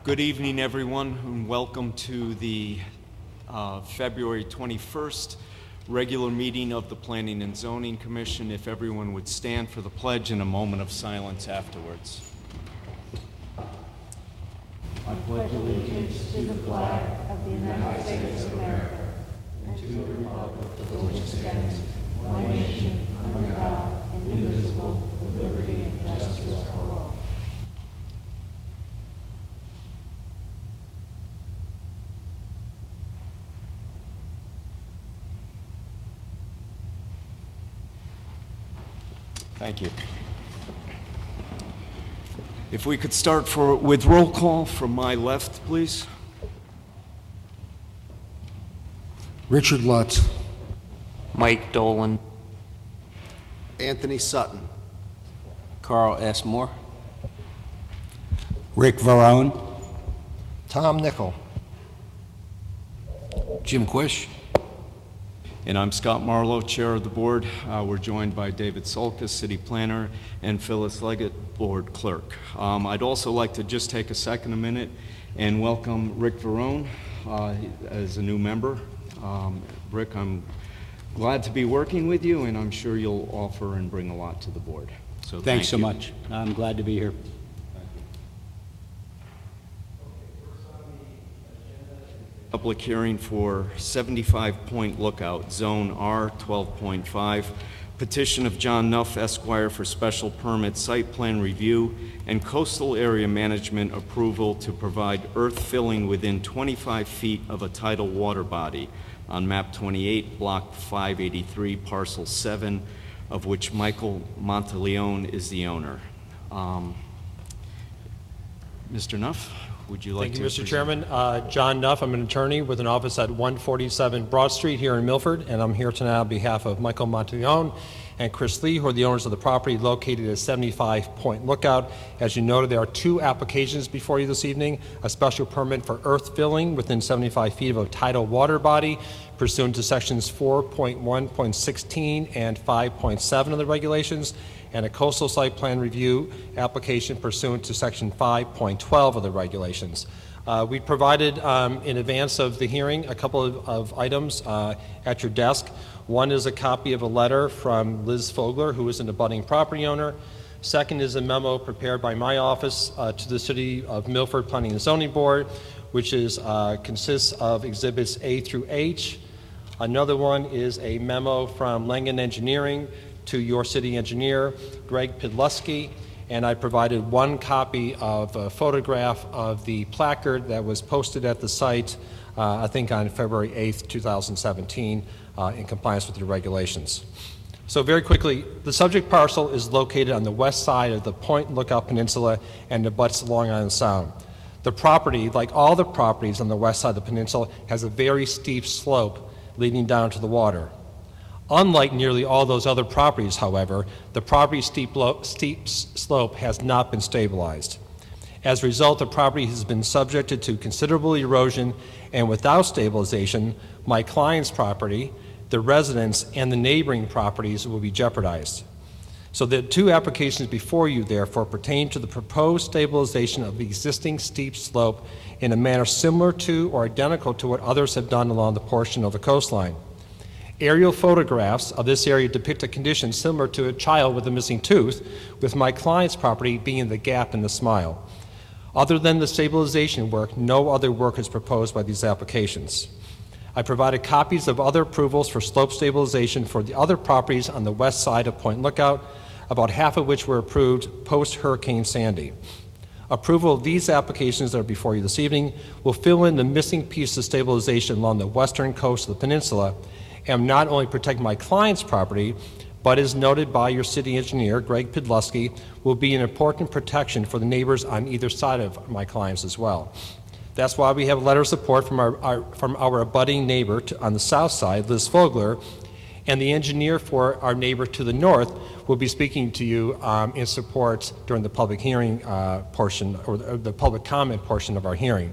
Good evening, everyone, and welcome to the February 21st regular meeting of the Planning and Zoning Commission. If everyone would stand for the pledge and a moment of silence afterwards. I pledge allegiance to the flag of the United States of America and to the republic for which it stands, one nation, under God, indivisible, with liberty and justice for all. Thank you. If we could start with roll call from my left, please. Richard Lutz. Mike Dolan. Anthony Sutton. Carl S. Moore. Rick Varone. Tom Nickel. Jim Quish. And I'm Scott Marlowe, Chair of the Board. We're joined by David Sulkus, City Planner, and Phyllis Leggett, Board Clerk. I'd also like to just take a minute, and welcome Rick Varone as a new member. Rick, I'm glad to be working with you, and I'm sure you'll offer and bring a lot to the board. So Thanks so you. much. I'm glad to be here. Public hearing for 75 Point Lookout, Zone R 12.5, petition of John Nuff Esquire for special permit, site plan review, and coastal area management approval to provide earth filling within 25 feet of a tidal water body on map 28, block 583, parcel 7, of which Michael Monteleone is the owner. Mr. Nuff? Would you like Thank you, to Mr. Chairman. John Nuff, I'm an attorney with an office at 147 Broad Street here in Milford, and I'm here tonight on behalf of Michael Monteleone and Chris Lee, who are the owners of the property located at 75 Point Lookout. As you noted, there are two applications before you this evening: a special permit for earth filling within 75 feet of a tidal water body pursuant to sections 4.1.16 and 5.7 of the regulations, and a coastal site plan review application pursuant to section 5.12 of the regulations. We provided in advance of the hearing a couple of items at your desk. One is a copy of a letter from Liz Fogler, who is an abutting property owner. Second is a memo prepared by my office to the City of Milford Planning and Zoning Board, which consists of exhibits A through H. Another one is a memo from Langen Engineering to your city engineer, Greg Pidlusky, and I provided one copy of a photograph of the placard that was posted at the site, I think on February 8th, 2017, in compliance with the regulations. So very quickly, the subject parcel is located on the west side of the Point Lookout Peninsula and abuts Long Island Sound. The property, like all the properties on the west side of the peninsula, has a very steep slope leading down to the water. Unlike nearly all those other properties, however, the property's steep slope has not been stabilized. As a result, the property has been subjected to considerable erosion, and without stabilization, my client's property, the residents, and the neighboring properties will be jeopardized. So the two applications before you, therefore, pertain to the proposed stabilization of the existing steep slope in a manner similar to or identical to what others have done along the portion of the coastline. Aerial photographs of this area depict a condition similar to a child with a missing tooth, with my client's property being the gap in the smile. Other than the stabilization work, no other work is proposed by these applications. I provided copies of other approvals for slope stabilization for the other properties on the west side of Point Lookout, about half of which were approved post-Hurricane Sandy. Approval of these applications that are before you this evening will fill in the missing piece of stabilization along the western coast of the peninsula, and not only protect my client's property, but as noted by your city engineer, Greg Pidlusky, will be an important protection for the neighbors on either side of my clients as well. That's why we have a letter of support from our abutting neighbor on the south side, Liz Fogler, and the engineer for our neighbor to the north will be speaking to you in support during the public hearing portion, or the public comment portion of our hearing.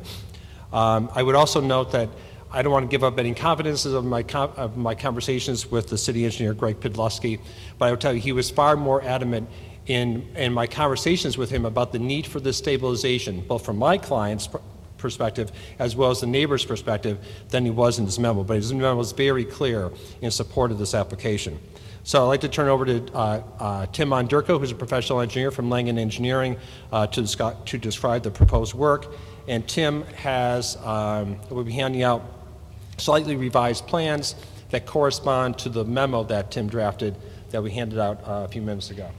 I would also note that I don't want to give up any confidences of my conversations with the city engineer, Greg Pidlusky, but I will tell you he was far more adamant in my conversations with him about the need for this stabilization, both from my client's perspective as well as the neighbor's perspective, than he was in his memo. But his memo was very clear in support of this application. So I'd like to turn over to Tim Monderko, who's a professional engineer from Langen Engineering, to describe the proposed work. And Tim will be handing out slightly revised plans that correspond to the memo that Tim drafted that we handed out a few minutes ago.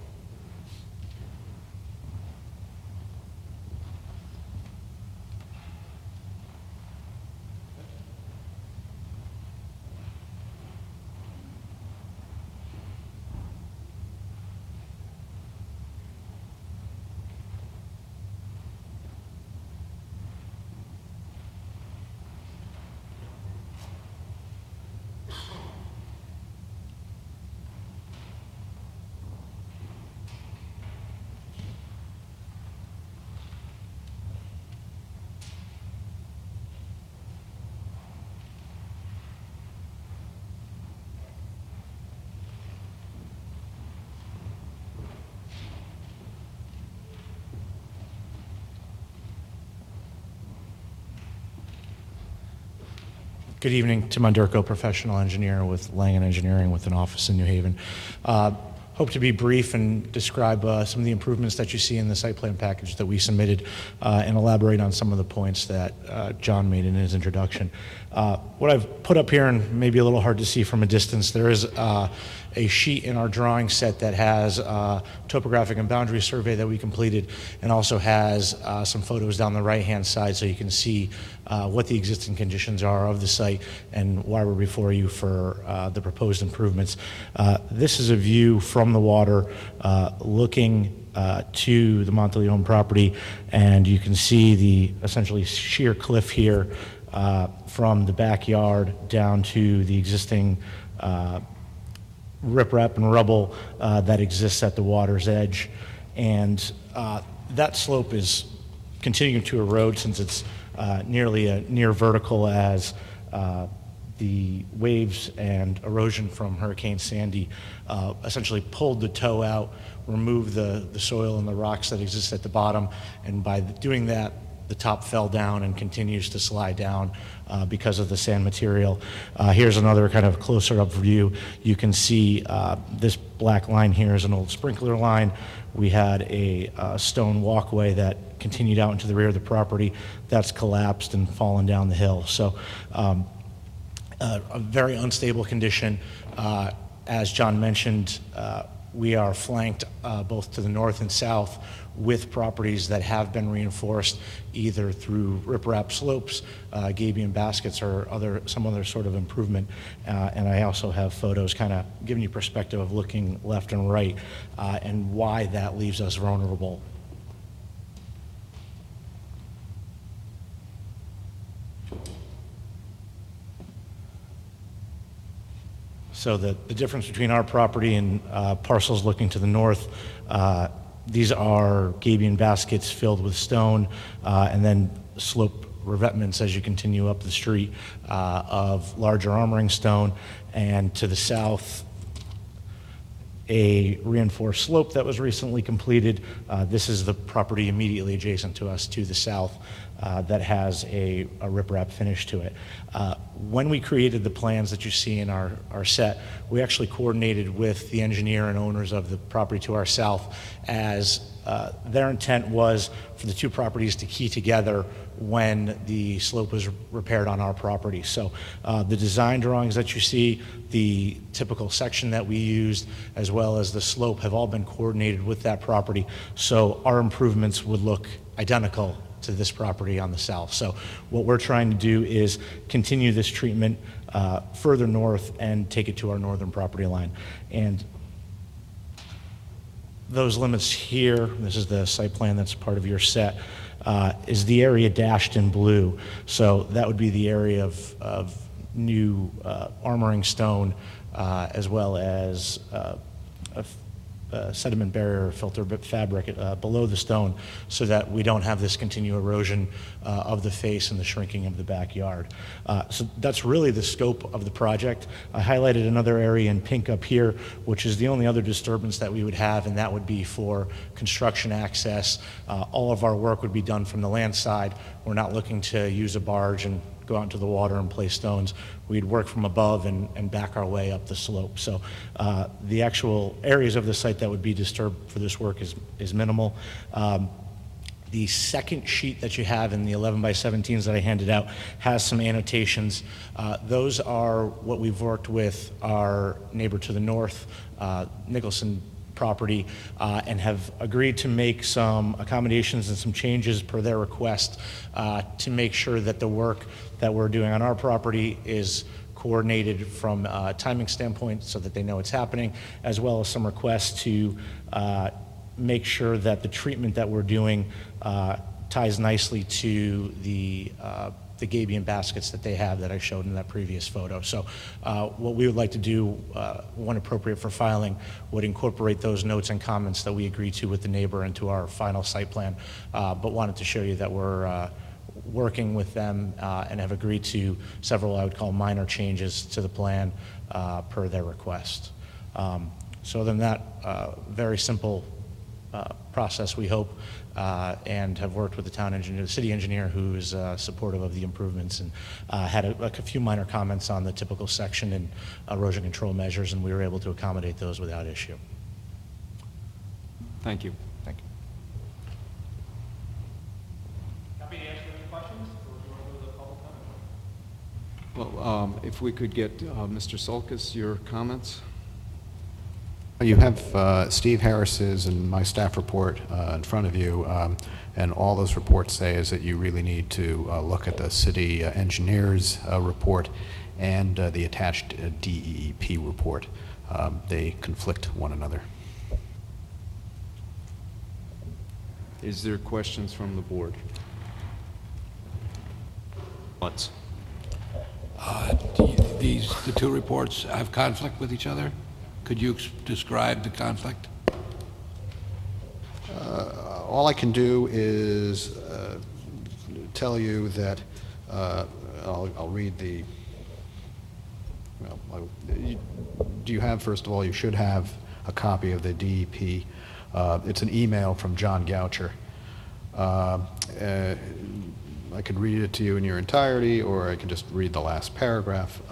Good evening, Tim Monderko, professional engineer with Langen Engineering with an office in New Haven. Hope to be brief and describe some of the improvements that you see in the site plan package that we submitted and elaborate on some of the points that John made in his introduction. What I've put up here, and maybe a little hard to see from a distance, there is a sheet in our drawing set that has topographic and boundary survey that we completed, and also has some photos down the right-hand side so you can see what the existing conditions are of the site and why we're before you for the proposed improvements. This is a view from the water looking to the Monteleone property, and you can see the essentially sheer cliff here from the backyard down to the existing riprap and rubble that exists at the water's edge. And that slope is continuing to erode since it's nearly near vertical as the waves and erosion from Hurricane Sandy essentially pulled the toe out, removed the soil and the rocks that exist at the bottom, and by doing that, the top fell down and continues to slide down because of the sand material. Here's another kind of closer up view. You can see this black line here is an old sprinkler line. We had a stone walkway that continued out into the rear of the property. That's collapsed and fallen down the hill. So a very unstable condition. As John mentioned, we are flanked both to the north and south with properties that have been reinforced either through riprap slopes, gabion baskets, or some other sort of improvement. And I also have photos kind of giving you perspective of looking left and right and why that leaves us vulnerable. So the difference between our property and parcels looking to the north, these are gabion baskets filled with stone and then slope revetments as you continue up the street of larger armoring stone. And to the south, a reinforced slope that was recently completed. This is the property immediately adjacent to us to the south that has a riprap finish to it. When we created the plans that you see in our set, we actually coordinated with the engineer and owners of the property to our south, as their intent was for the two properties to key together when the slope was repaired on our property. So the design drawings that you see, the typical section that we used, as well as the slope have all been coordinated with that property. So our improvements would look identical to this property on the south. So what we're trying to do is continue this treatment further north and take it to our northern property line. And those limits here, this is the site plan that's part of your set, is the area dashed in blue. So that would be the area of new armoring stone, as well as sediment barrier filter fabric below the stone so that we don't have this continued erosion of the face and the shrinking of the backyard. So that's really the scope of the project. I highlighted another area in pink up here, which is the only other disturbance that we would have, and that would be for construction access. All of our work would be done from the land side. We're not looking to use a barge and go out into the water and place stones. We'd work from above and back our way up the slope. So the actual areas of the site that would be disturbed for this work is minimal. The second sheet that you have in the 11 by 17s that I handed out has some annotations. Those are what we've worked with our neighbor to the north, Nicholson property, and have agreed to make some accommodations and some changes per their request to make sure that the work that we're doing on our property is coordinated from a timing standpoint so that they know it's happening, as well as some requests to make sure that the treatment that we're doing ties nicely to the gabion baskets that they have that I showed in that previous photo. So what we would like to do, when appropriate for filing, would incorporate those notes and comments that we agreed to with the neighbor into our final site plan, but wanted to show you that we're working with them and have agreed to several, I would call, minor changes to the plan per their request. So other than that, very simple process, we hope, and have worked with the town engineer, the city engineer, who is supportive of the improvements, and had a few minor comments on the typical section and erosion control measures, and we were able to accommodate those without issue. Thank you. Thank you. Happy to answer any questions, or do you want to go to the public comment? Well, if we could get Mr. Sulkus, your comments? You have Steve Harris's and my staff report in front of you, and all those reports say is that you really need to look at the city engineer's report and the attached DEEP report. They conflict one another. Is there questions from the board? Lutz. The two reports have conflict with each other? Could you describe the conflict? All I can do is tell you that I'll read the. Well, do you have, first of all, you should have a copy of the DEP. It's an email from John Goucher. I could read it to you in your entirety, or I can just read the last paragraph.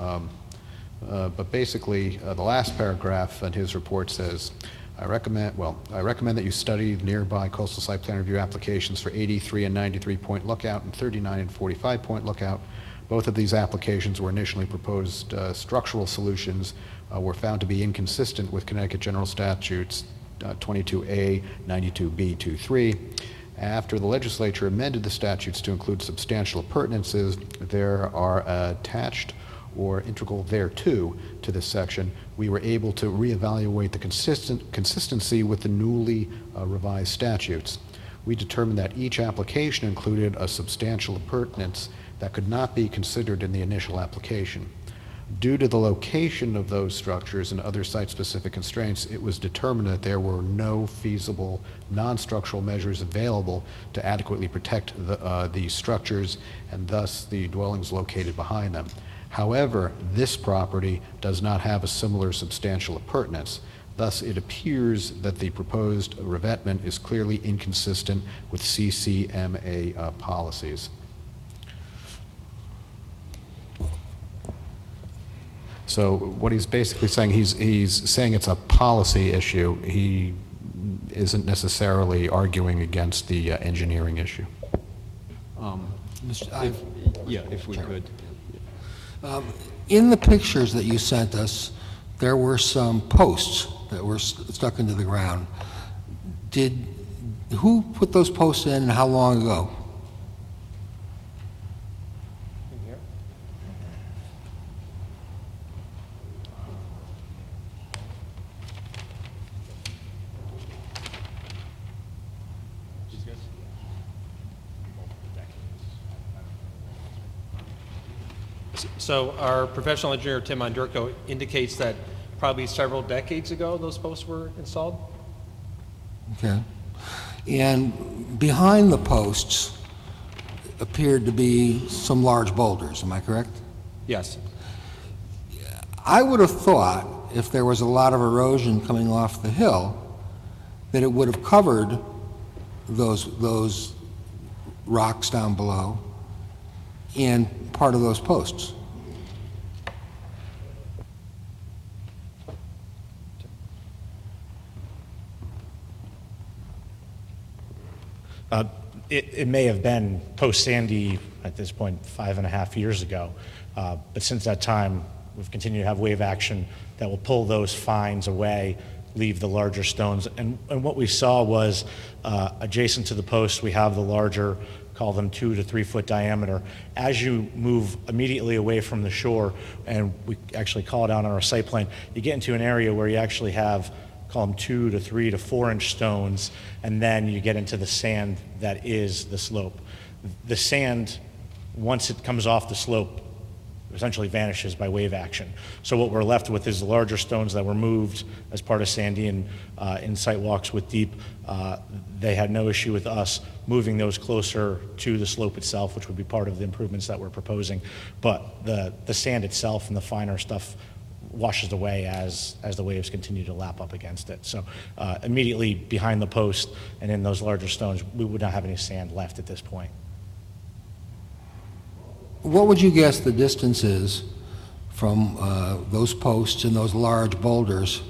But basically, the last paragraph in his report says, I recommend that you study nearby coastal site plan review applications for 83 and 93 Point Lookout and 39 and 45 Point Lookout. Both of these applications were initially proposed structural solutions were found to be inconsistent with Connecticut General Statutes 22A, 92B23. After the legislature amended the statutes to include substantial appurtenances, there are attached or integral thereto to this section, we were able to reevaluate the consistency with the newly revised statutes. We determined that each application included a substantial appurtenance that could not be considered in the initial application. Due to the location of those structures and other site-specific constraints, it was determined that there were no feasible non-structural measures available to adequately protect these structures and thus the dwellings located behind them. However, this property does not have a similar substantial appurtenance. Thus, it appears that the proposed revetment is clearly inconsistent with CCMA policies. So what he's basically saying, he's saying it's a policy issue. He isn't necessarily arguing against the engineering issue. If we could. In the pictures that you sent us, there were some posts that were stuck into the ground. Who put those posts in and how long ago? So our professional engineer, Tim Onderko, indicates that probably several decades ago those posts were installed? Okay. And behind the posts appeared to be some large boulders, am I correct? Yes. I would have thought, if there was a lot of erosion coming off the hill, that it would have covered those rocks down below and part of those posts. It may have been post-Sandy at this point 5.5 years ago, but since that time, we've continued to have wave action that will pull those fines away, leave the larger stones. And what we saw was adjacent to the posts, we have the larger, call them 2 to 3 foot diameter. As you move immediately away from the shore, and we actually call it out on our site plan, you get into an area where you actually have, call them 2 to 3 to 4 inch stones, and then you get into the sand that is the slope. The sand, once it comes off the slope, essentially vanishes by wave action. So what we're left with is the larger stones that were moved as part of Sandy and in site walks with Deep. They had no issue with us moving those closer to the slope itself, which would be part of the improvements that we're proposing. But the sand itself and the finer stuff washes away as the waves continue to lap up against it. So immediately behind the post and in those larger stones, we would not have any sand left at this point. What would you guess the distance is from those posts and those large boulders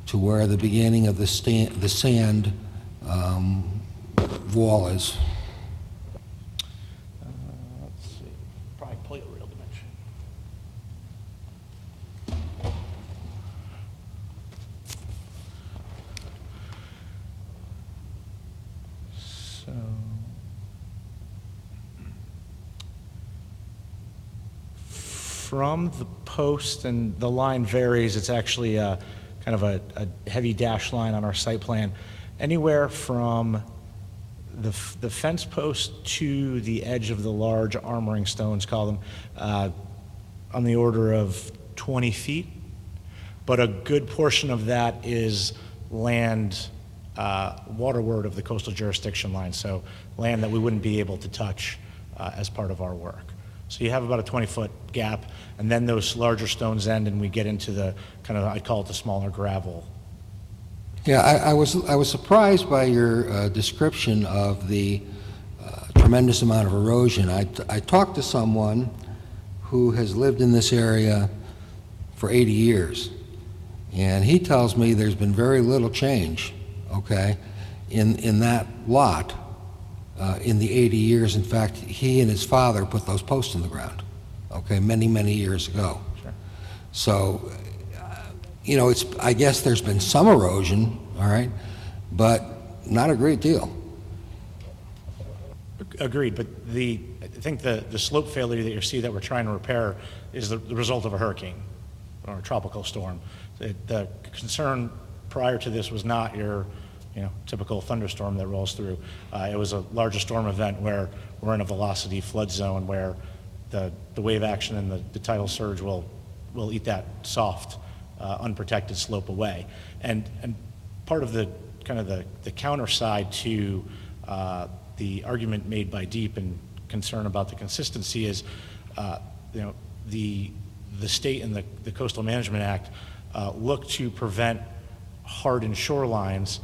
to where the beginning of the sand wall is? Let's see, probably plate real dimension. So, from the post, and the line varies, it's actually kind of a heavy dash line on our site plan, anywhere from the fence post to the edge of the large armoring stones, call them, on the order of 20 feet. But a good portion of that is land waterward of the coastal jurisdiction line, so land that we wouldn't be able to touch as part of our work. So you have about a 20-foot gap, and then those larger stones end, and we get into the kind of, I'd call it the smaller gravel. Yeah, I was surprised by your description of the tremendous amount of erosion. I talked to someone who has lived in this area for 80 years, and he tells me there's been very little change, okay, in that lot in the 80 years. In fact, he and his father put those posts in the ground, okay, many, many years ago. Sure. So, you know, I guess there's been some erosion, all right, but not a great deal. Agreed, but I think the slope failure that you see that we're trying to repair is the result of a hurricane or a tropical storm. The concern prior to this was not your typical thunderstorm that rolls through. It was a larger storm event where we're in a velocity flood zone where the wave action and the tidal surge will eat that soft, unprotected slope away. And part of the kind of the counter side to the argument made by Deep and concern about the consistency is, the state and the Coastal Management Act look to prevent hardened shorelines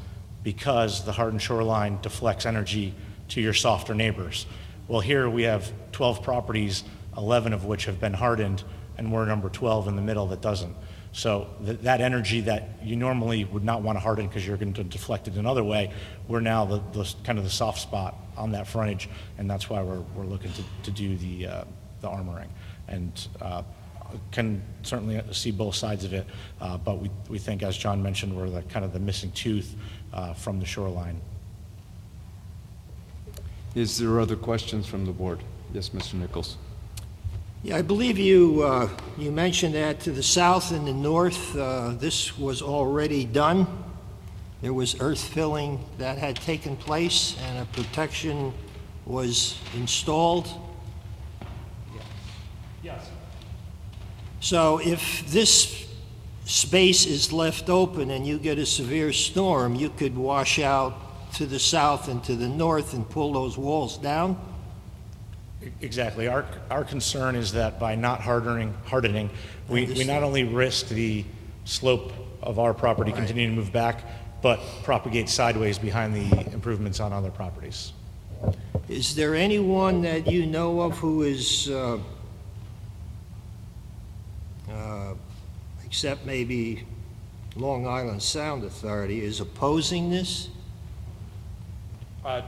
because the hardened shoreline deflects energy to your softer neighbors. Well, here we have 12 properties, 11 of which have been hardened, and we're number 12 in the middle that doesn't. So that energy that you normally would not want to harden because you're going to deflect it another way, we're now the kind of the soft spot on that frontage, and that's why we're looking to do the armoring. And can certainly see both sides of it, but we think, as John mentioned, we're the kind of the missing tooth from the shoreline. Is there other questions from the board? Yes, Mr. Nichols. Yeah, I believe you mentioned that to the south and the north, this was already done. There was earth filling that had taken place and a protection was installed. Yes. So if this space is left open and you get a severe storm, you could wash out to the south and to the north and pull those walls down? Exactly. Our concern is that by not hardening, we not only risk the slope of our property continuing to move back, but propagate sideways behind the improvements on other properties. Is there anyone that you know of who is, except maybe Long Island Sound Authority, is opposing this?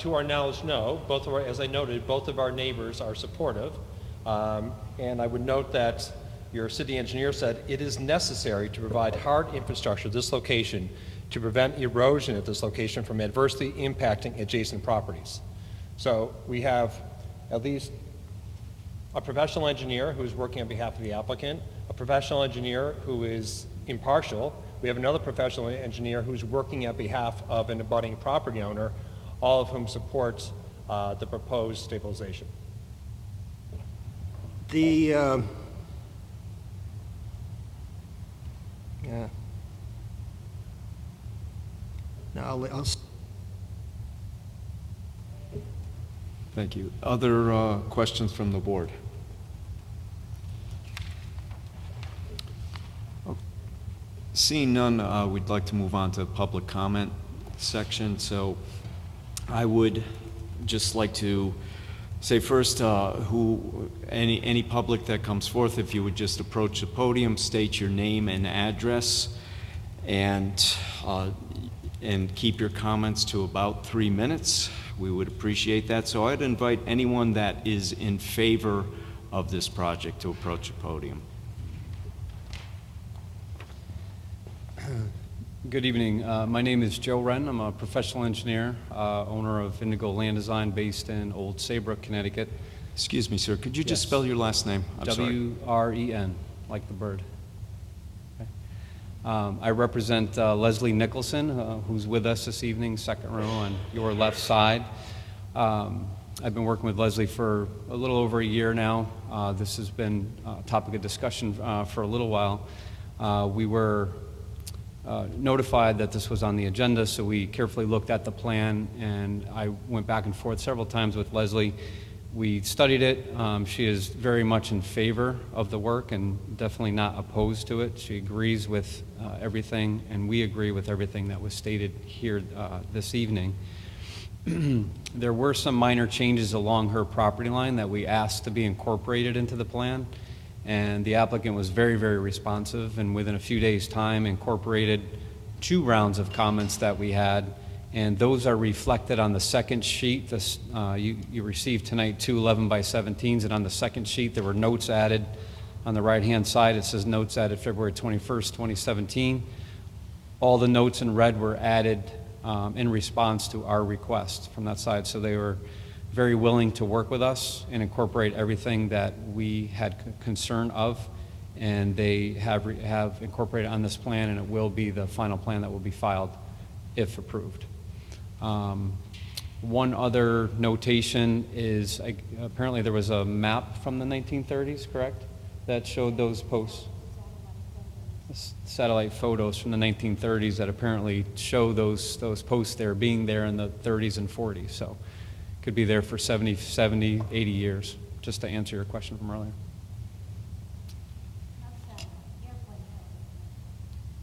To our knowledge, no. Both of our, as I noted, both of our neighbors are supportive. And I would note that your city engineer said it is necessary to provide hard infrastructure at this location to prevent erosion at this location from adversely impacting adjacent properties. So we have at least a professional engineer who is working on behalf of the applicant, a professional engineer who is impartial. We have another professional engineer who's working on behalf of an abutting property owner, all of whom support the proposed stabilization. The, now, Thank you. Other questions from the board? Seeing none, we'd like to move on to the public comment section. So I would just like to say first, any public that comes forth, if you would just approach the podium, state your name and address, and keep your comments to about 3 minutes. We would appreciate that. So I'd invite anyone that is in favor of this project to approach the podium. Good evening. My name is Joe Wren. I'm a professional engineer, owner of Indigo Land Design based in Old Saybrook, Connecticut. Excuse me, sir. Could you just Yes. spell your last name? I'm sorry. W-R-E-N, like the bird. Okay. I represent Leslie Nicholson, who's with us this evening, second row on your left side. I've been working with Leslie for a little over a year now. This has been a topic of discussion for a little while. We were notified that this was on the agenda, so we carefully looked at the plan, and I went back and forth several times with Leslie. We studied it. She is very much in favor of the work and definitely not opposed to it. She agrees with everything, and we agree with everything that was stated here this evening. There were some minor changes along her property line that we asked to be incorporated into the plan, and the applicant was very, very responsive, and within a few days' time incorporated 2 rounds of comments that we had, and those are reflected on the second sheet. This, you received tonight 2 11x17s, and on the second sheet there were notes added. On the right-hand side it says notes added February 21st, 2017. All the notes in red were added in response to our request from that side, so they were very willing to work with us and incorporate everything that we had concern of, and they have incorporated on this plan, and it will be the final plan that will be filed if approved. One other notation is apparently there was a map from the 1930s, correct, that showed those posts? Satellite photos from the 1930s that apparently show those posts there being there in the 30s and 40s. So could be there for 70, 80 years, just to answer your question from earlier.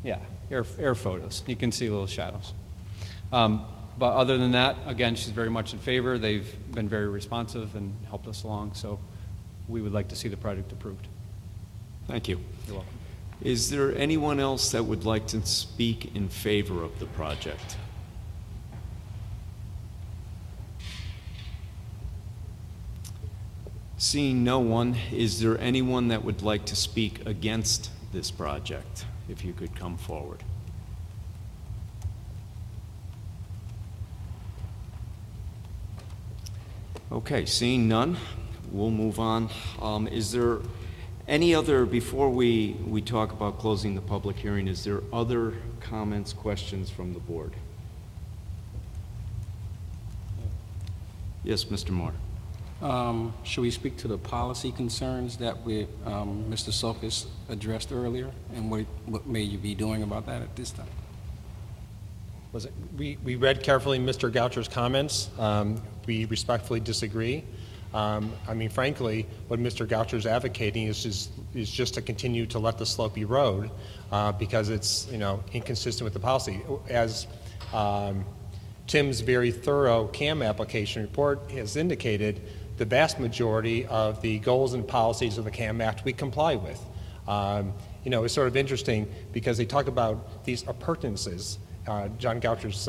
Yeah, air photos. You can see little shadows. But other than that, again, she's very much in favor. They've been very responsive and helped us along, so we would like to see the project approved. Thank you. You're welcome. Is there anyone else that would like to speak in favor of the project? Seeing no one, is there anyone that would like to speak against this project? If you could come forward. Okay, seeing none, we'll move on. Is there any other, before we talk about closing the public hearing, is there other comments, questions from the board? Yes, Mr. Moore. Should we speak to the policy concerns that Mr. Sulkus addressed earlier, and what may you be doing about that at this time? We read carefully Mr. Goucher's comments. We respectfully disagree. I mean, frankly, what Mr. Goucher is advocating is just to continue to let the slope erode because it's, inconsistent with the policy. As Tim's very thorough CAM application report has indicated, the vast majority of the goals and policies of the CAM Act we comply with. It's sort of interesting because they talk about these appurtenances. John Goucher's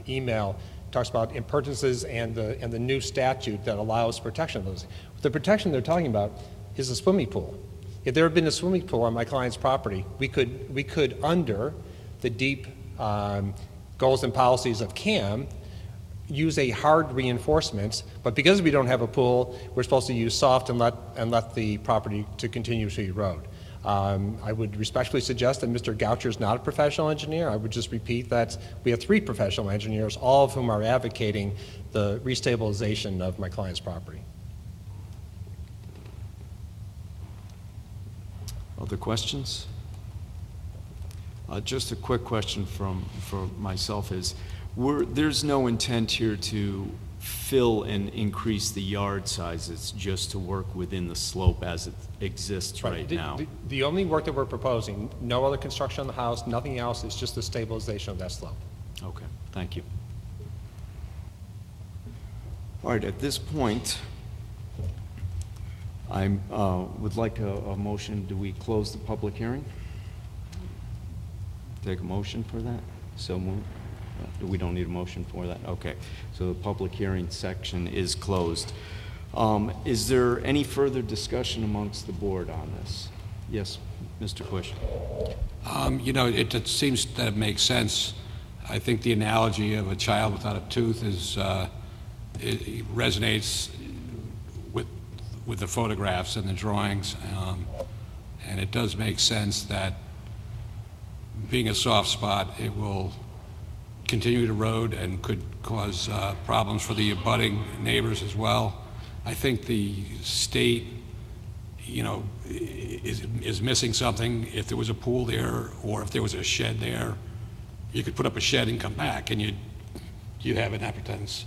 email talks about appurtenances and the new statute that allows protection of those. The protection they're talking about is a swimming pool. If there had been a swimming pool on my client's property, we could under the deep goals and policies of CAM, use a hard reinforcement, but because we don't have a pool, we're supposed to use soft and let the property to continue to erode. I would respectfully suggest that Mr. Goucher is not a professional engineer. I would just repeat that we have 3 professional engineers, all of whom are advocating the restabilization of my client's property. Other questions? Just a quick question for myself is, there's no intent here to fill and increase the yard sizes, just to work within the slope as it exists right now? The only work that we're proposing, no other construction on the house, nothing else, is just the stabilization of that slope. Okay, thank you. All right, at this point, I would like a motion. Do we close the public hearing? Take a motion for that? So moved. We don't need a motion for that? Okay, so the public hearing section is closed. Is there any further discussion amongst the board on this? Yes, Mr. Quish. It seems that it makes sense. I think the analogy of a child without a tooth it resonates with the photographs and the drawings, and it does make sense that being a soft spot, it will continue to erode and could cause problems for the abutting neighbors as well. I think the state, is missing something. If there was a pool there or if there was a shed there, you could put up a shed and come back, and you'd have an appurtenance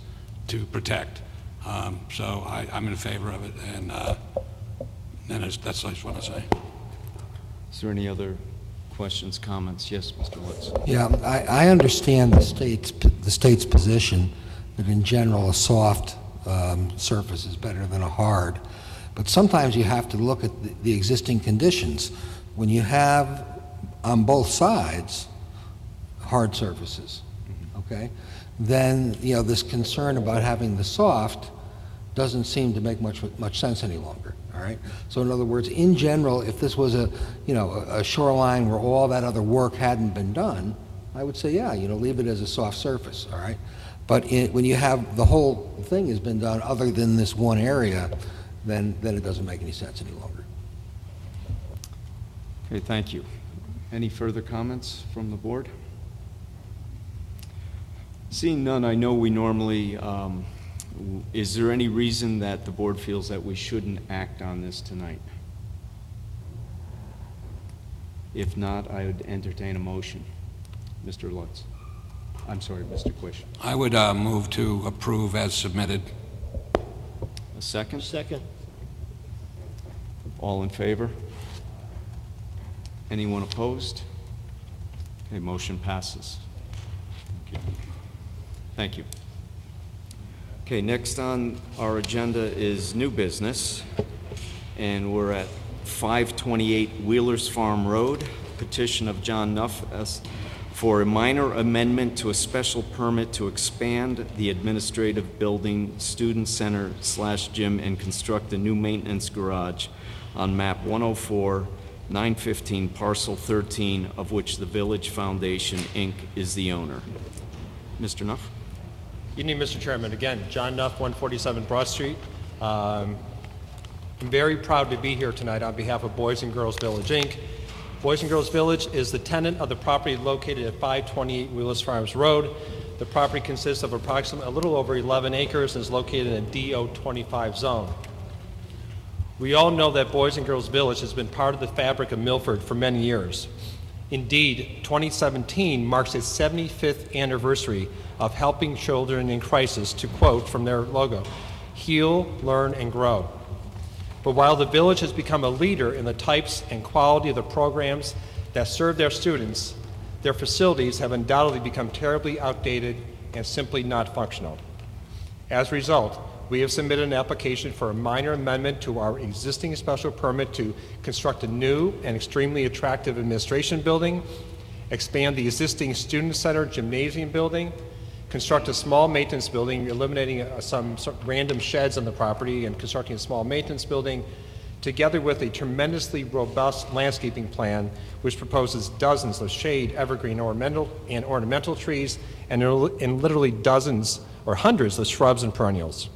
to protect. So I'm in favor of it, and that's what I just want to say. Is there any other questions, comments? Yes, Mr. Lutz. Yeah, I understand the state's position that in general a soft surface is better than a hard, but sometimes you have to look at the existing conditions. When you have on both sides hard surfaces, okay, then this concern about having the soft doesn't seem to make much sense any longer. All right. So in other words, in general, if this was a shoreline where all that other work hadn't been done, I would say, yeah, leave it as a soft surface. All right. But when you have the whole thing has been done other than this one area, then it doesn't make any sense any longer. Okay, thank you. Any further comments from the board? Seeing none, I know we normally, is there any reason that the board feels that we shouldn't act on this tonight? If not, I would entertain a motion. Mr. Lutz. I'm sorry, Mr. Quish. I would move to approve as submitted. A second? Second. All in favor? Anyone opposed? Okay, motion passes. Thank you. Okay, next on our agenda is new business, and we're at 528 Wheelers Farm Road, petition of John Nuff for a minor amendment to a special permit to expand the administrative building, student center / gym, and construct a new maintenance garage on map 104, 915, parcel 13, of which the Village Foundation, Inc. is the owner. Mr. Nuff? Evening, Mr. Chairman. Again, John Nuff, 147 Broad Street. I'm very proud to be here tonight on behalf of Boys and Girls Village, Inc. Boys and Girls Village is the tenant of the property located at 528 Wheelers Farms Road. The property consists of approximately a little over 11 acres and is located in a DO25 zone. We all know that Boys and Girls Village has been part of the fabric of Milford for many years. Indeed, 2017 marks its 75th anniversary of helping children in crisis, to quote from their logo, heal, learn, and grow. But while the village has become a leader in the types and quality of the programs that serve their students, their facilities have undoubtedly become terribly outdated and simply not functional. As a result, we have submitted an application for a minor amendment to our existing special permit to construct a new and extremely attractive administration building, expand the existing student center gymnasium building, construct a small maintenance building, eliminating some random sheds on the property and constructing a small maintenance building, together with a tremendously robust landscaping plan which proposes dozens of shade, evergreen, ornamental trees and literally dozens or hundreds of shrubs and perennials.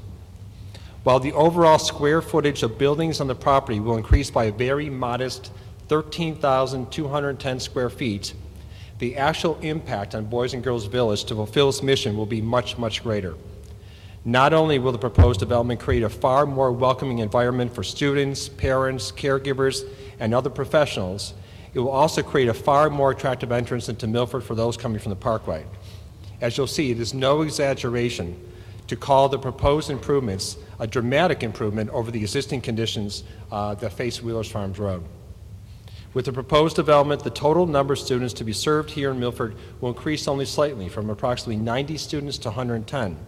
While the overall square footage of buildings on the property will increase by a very modest 13,210 square feet, the actual impact on Boys and Girls Village to fulfill its mission will be much, much greater. Not only will the proposed development create a far more welcoming environment for students, parents, caregivers, and other professionals, it will also create a far more attractive entrance into Milford for those coming from the Parkway. As you'll see, it is no exaggeration to call the proposed improvements a dramatic improvement over the existing conditions that face Wheelers Farms Road. With the proposed development, the total number of students to be served here in Milford will increase only slightly from approximately 90 students to 110.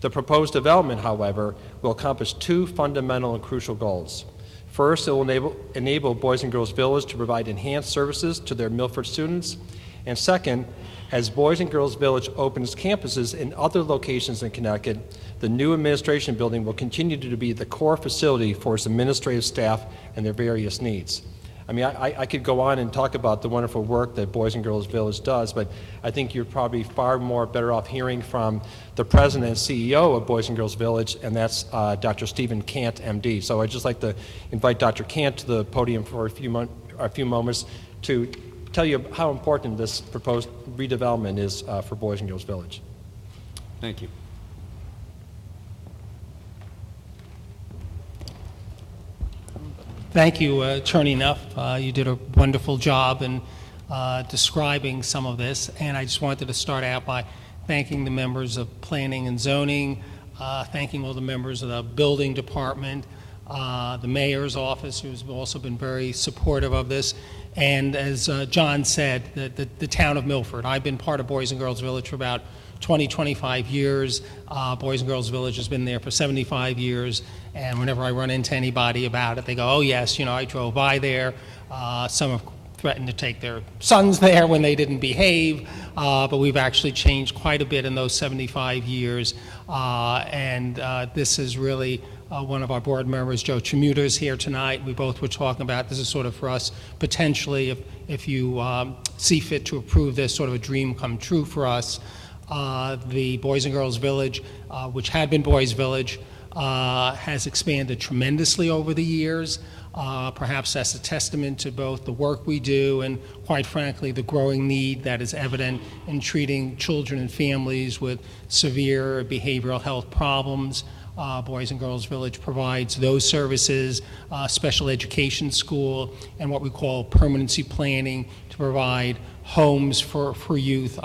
The proposed development, however, will accomplish two fundamental and crucial goals. First, it will enable Boys and Girls Village to provide enhanced services to their Milford students. And second, as Boys and Girls Village opens campuses in other locations in Connecticut, the new administration building will continue to be the core facility for its administrative staff and their various needs. I mean, I could go on and talk about the wonderful work that Boys and Girls Village does, but I think you're probably far more better off hearing from the president and CEO of Boys and Girls Village, and that's Dr. Stephen Kant, MD. So I'd just like to invite Dr. Kant to the podium for a few moments to tell you how important this proposed redevelopment is for Boys and Girls Village. Thank you. Thank you, Attorney Nuff. You did a wonderful job in describing some of this, and I just wanted to start out by thanking the members of Planning and Zoning, thanking all the members of the Building Department, the Mayor's Office, who's also been very supportive of this, and as John said, the town of Milford. I've been part of Boys and Girls Village for about 25 years. Boys and Girls Village has been there for 75 years, and whenever I run into anybody about it, they go, oh yes, you know, I drove by there. Some have threatened to take their sons there when they didn't behave, but we've actually changed quite a bit in those 75 years, and this is really one of our board members, Joe Tramuta, is here tonight. We both were talking about this is sort of for us, potentially, if you see fit to approve this, sort of a dream come true for us. The Boys and Girls Village, which had been Boys Village, has expanded tremendously over the years. Perhaps that's a testament to both the work we do and, quite frankly, the growing need that is evident in treating children and families with severe behavioral health problems. Boys and Girls Village provides those services, special education school, and what we call permanency planning to provide homes for youth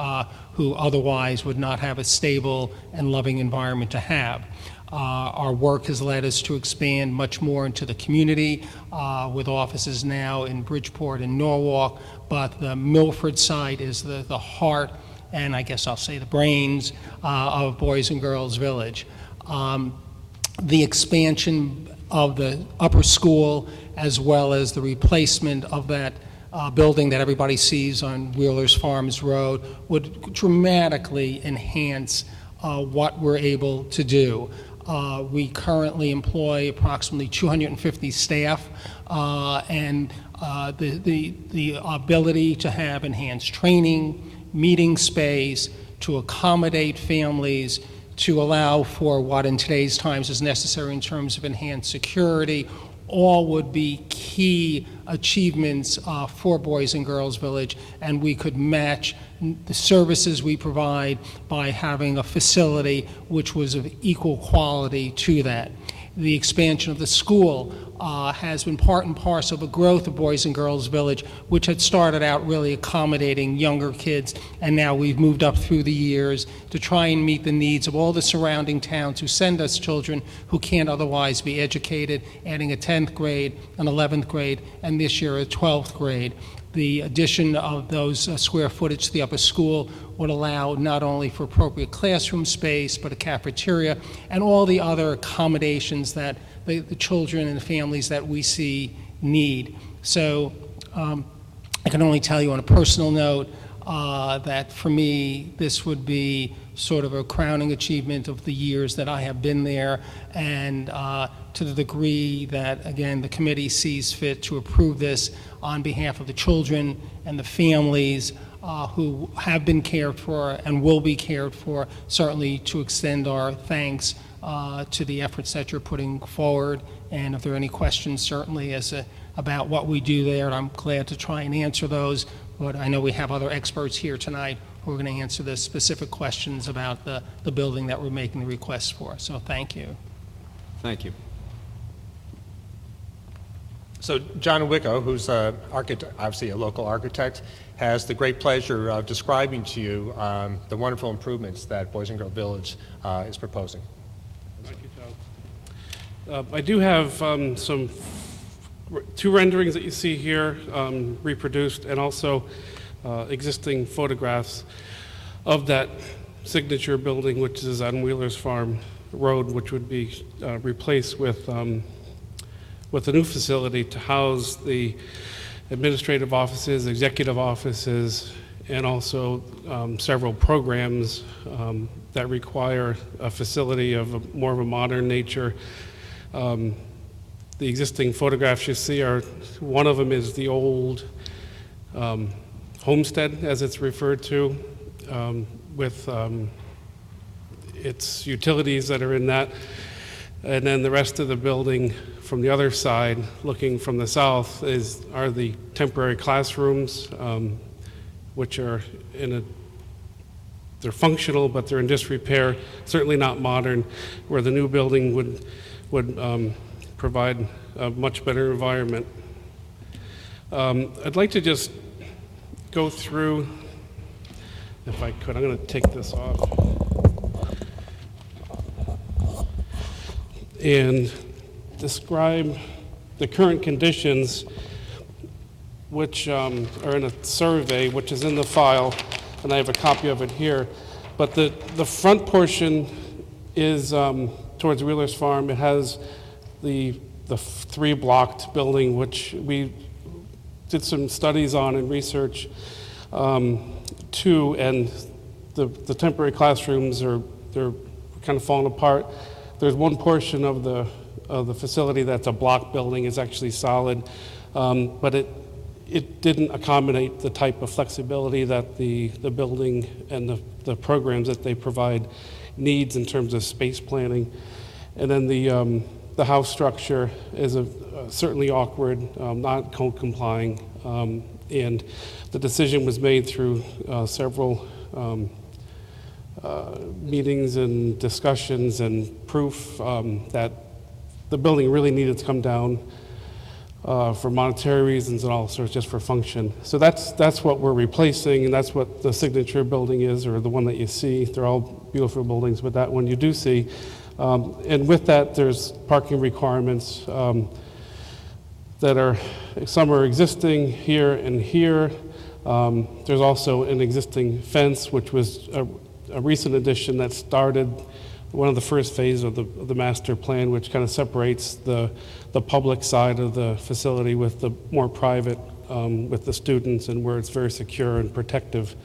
who otherwise would not have a stable and loving environment to have. Our work has led us to expand much more into the community with offices now in Bridgeport and Norwalk, but the Milford side is the heart and I guess I'll say the brains of Boys and Girls Village. The expansion of the upper school as well as the replacement of that building that everybody sees on Wheelers Farms Road would dramatically enhance what we're able to do. We currently employ approximately 250 staff, and the ability to have enhanced training, meeting space, to accommodate families, to allow for what in today's times is necessary in terms of enhanced security, all would be key achievements for Boys and Girls Village, and we could match the services we provide by having a facility which was of equal quality to that. The expansion of the school has been part and parcel of a growth of Boys and Girls Village, which had started out really accommodating younger kids, and now we've moved up through the years to try and meet the needs of all the surrounding towns who send us children who can't otherwise be educated, adding a 10th grade, an 11th grade, and this year a 12th grade. The addition of those square footage to the upper school would allow not only for appropriate classroom space, but a cafeteria and all the other accommodations that the children and the families that we see need. So I can only tell you on a personal note that for me, this would be sort of a crowning achievement of the years that I have been there, and to the degree that, again, the committee sees fit to approve this on behalf of the children and the families who have been cared for and will be cared for, certainly to extend our thanks to the efforts that you're putting forward. And if there are any questions, certainly about what we do there, I'm glad to try and answer those. But I know we have other experts here tonight who are going to answer the specific questions about the building that we're making the request for. So thank you. Thank you. So John Wicko, who's obviously a local architect, has the great pleasure of describing to you the wonderful improvements that Boys and Girls Village is proposing. Thank you, Joe. I do have two renderings that you see here reproduced, and also existing photographs of that signature building, which is on Wheeler's Farm Road, which would be replaced with a new facility to house the administrative offices, executive offices, and also several programs that require a facility of more of a modern nature. The existing photographs you see are, one of them is the old homestead, as it's referred to, with its utilities that are in that. And then the rest of the building from the other side, looking from the south, are the temporary classrooms, which are they're functional, but they're in disrepair, certainly not modern, where the new building would provide a much better environment. I'd like to just go through, if I could, I'm going to take this off, and describe the current conditions, which are in a survey, which is in the file, and I have a copy of it here. But the front portion is towards Wheeler's Farm. It has the three-blocked building, which we did some studies on and research too, and the temporary classrooms they're kind of falling apart. There's one portion of the facility that's a block building, is actually solid, but it didn't accommodate the type of flexibility that the building and the programs that they provide needs in terms of space planning. And then the house structure is certainly awkward, not code complying, and the decision was made through several meetings and discussions and proof that the building really needed to come down for monetary reasons and also just for function. So that's what we're replacing, and that's what the signature building is, or the one that you see. They're all beautiful buildings, but that one you do see. And with that, there's parking requirements that are, some are existing here and here. There's also an existing fence, which was a recent addition that started one of the first phases of the master plan, which kind of separates the public side of the facility with the more private, with the students, and where it's very secure and protective.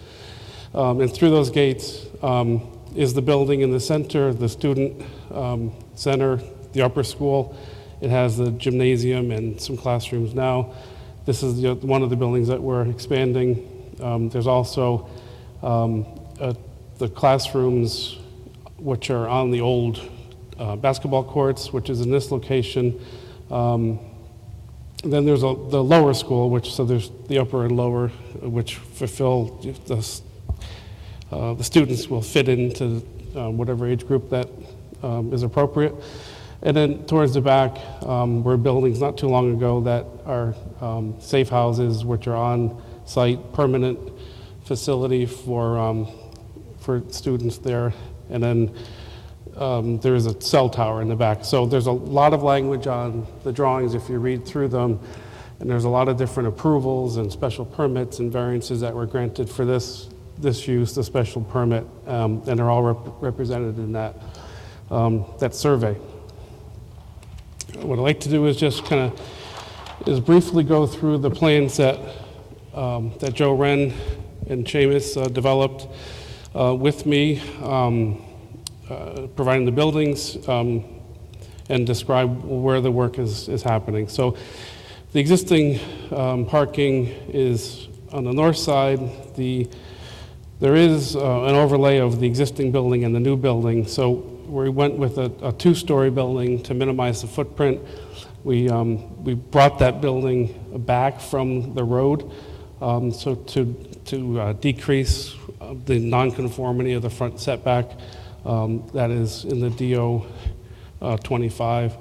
And through those gates is the building in the center, the student center, the upper school. It has the gymnasium and some classrooms now. This is one of the buildings that we're expanding. There's also the classrooms, which are on the old basketball courts, which is in this location. Then there's the lower school, so there's the upper and lower, which fulfill the students will fit into whatever age group that is appropriate. And then towards the back were buildings not too long ago that are safe houses, which are on-site permanent facility for students there. And then there is a cell tower in the back. So there's a lot of language on the drawings if you read through them. And there's a lot of different approvals and special permits and variances that were granted for this use, the special permit, and they're all represented in that survey. What I'd like to do is just kind of briefly go through the plans that Joe Wren and Seamus developed with me, providing the buildings and describe where the work is happening. So the existing parking is on the north side. There is an overlay of the existing building and the new building. So we went with a two-story building to minimize the footprint. We brought that building back from the road so to decrease the nonconformity of the front setback that is in the DO 25.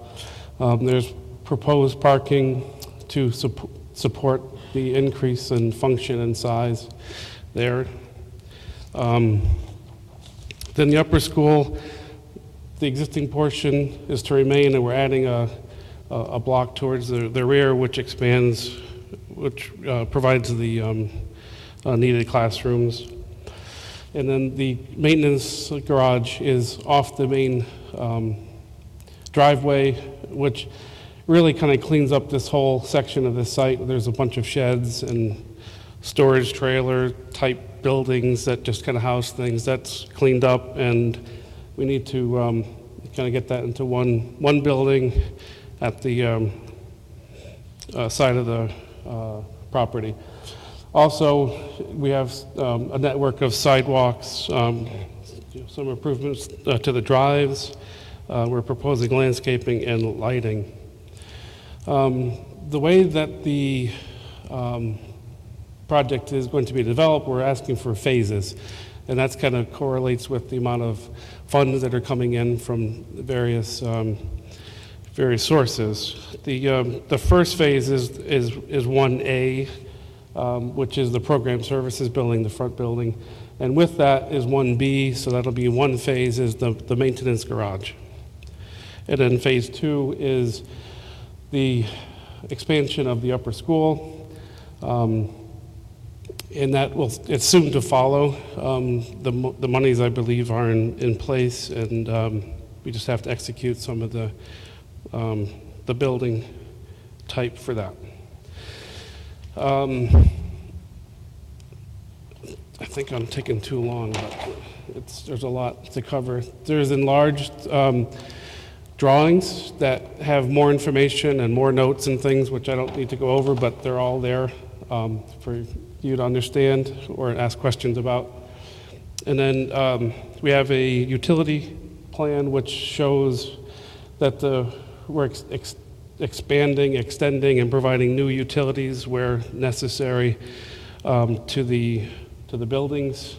There's proposed parking to support the increase in function and size there. Then the upper school, the existing portion is to remain, and we're adding a block towards the rear, which expands, which provides the needed classrooms. And then the maintenance garage is off the main driveway, which really kind of cleans up this whole section of the site. There's a bunch of sheds and storage trailer type buildings that just kind of house things. That's cleaned up, and we need to kind of get that into one building at the side of the property. Also, we have a network of sidewalks, some improvements to the drives. We're proposing landscaping and lighting. The way that the project is going to be developed, we're asking for phases, and that kind of correlates with the amount of funds that are coming in from various sources. The first phase is 1A, which is the program services building, the front building, and with that is 1B, so that'll be one phase is the maintenance garage. And then phase 2 is the expansion of the upper school, and it's soon to follow. The monies, I believe, are in place, and we just have to execute some of the building type for that. I think I'm taking too long, but there's a lot to cover. There's enlarged drawings that have more information and more notes and things, which I don't need to go over, but they're all there for you to understand or ask questions about. And then we have a utility plan which shows that we're expanding, extending, and providing new utilities where necessary to the buildings,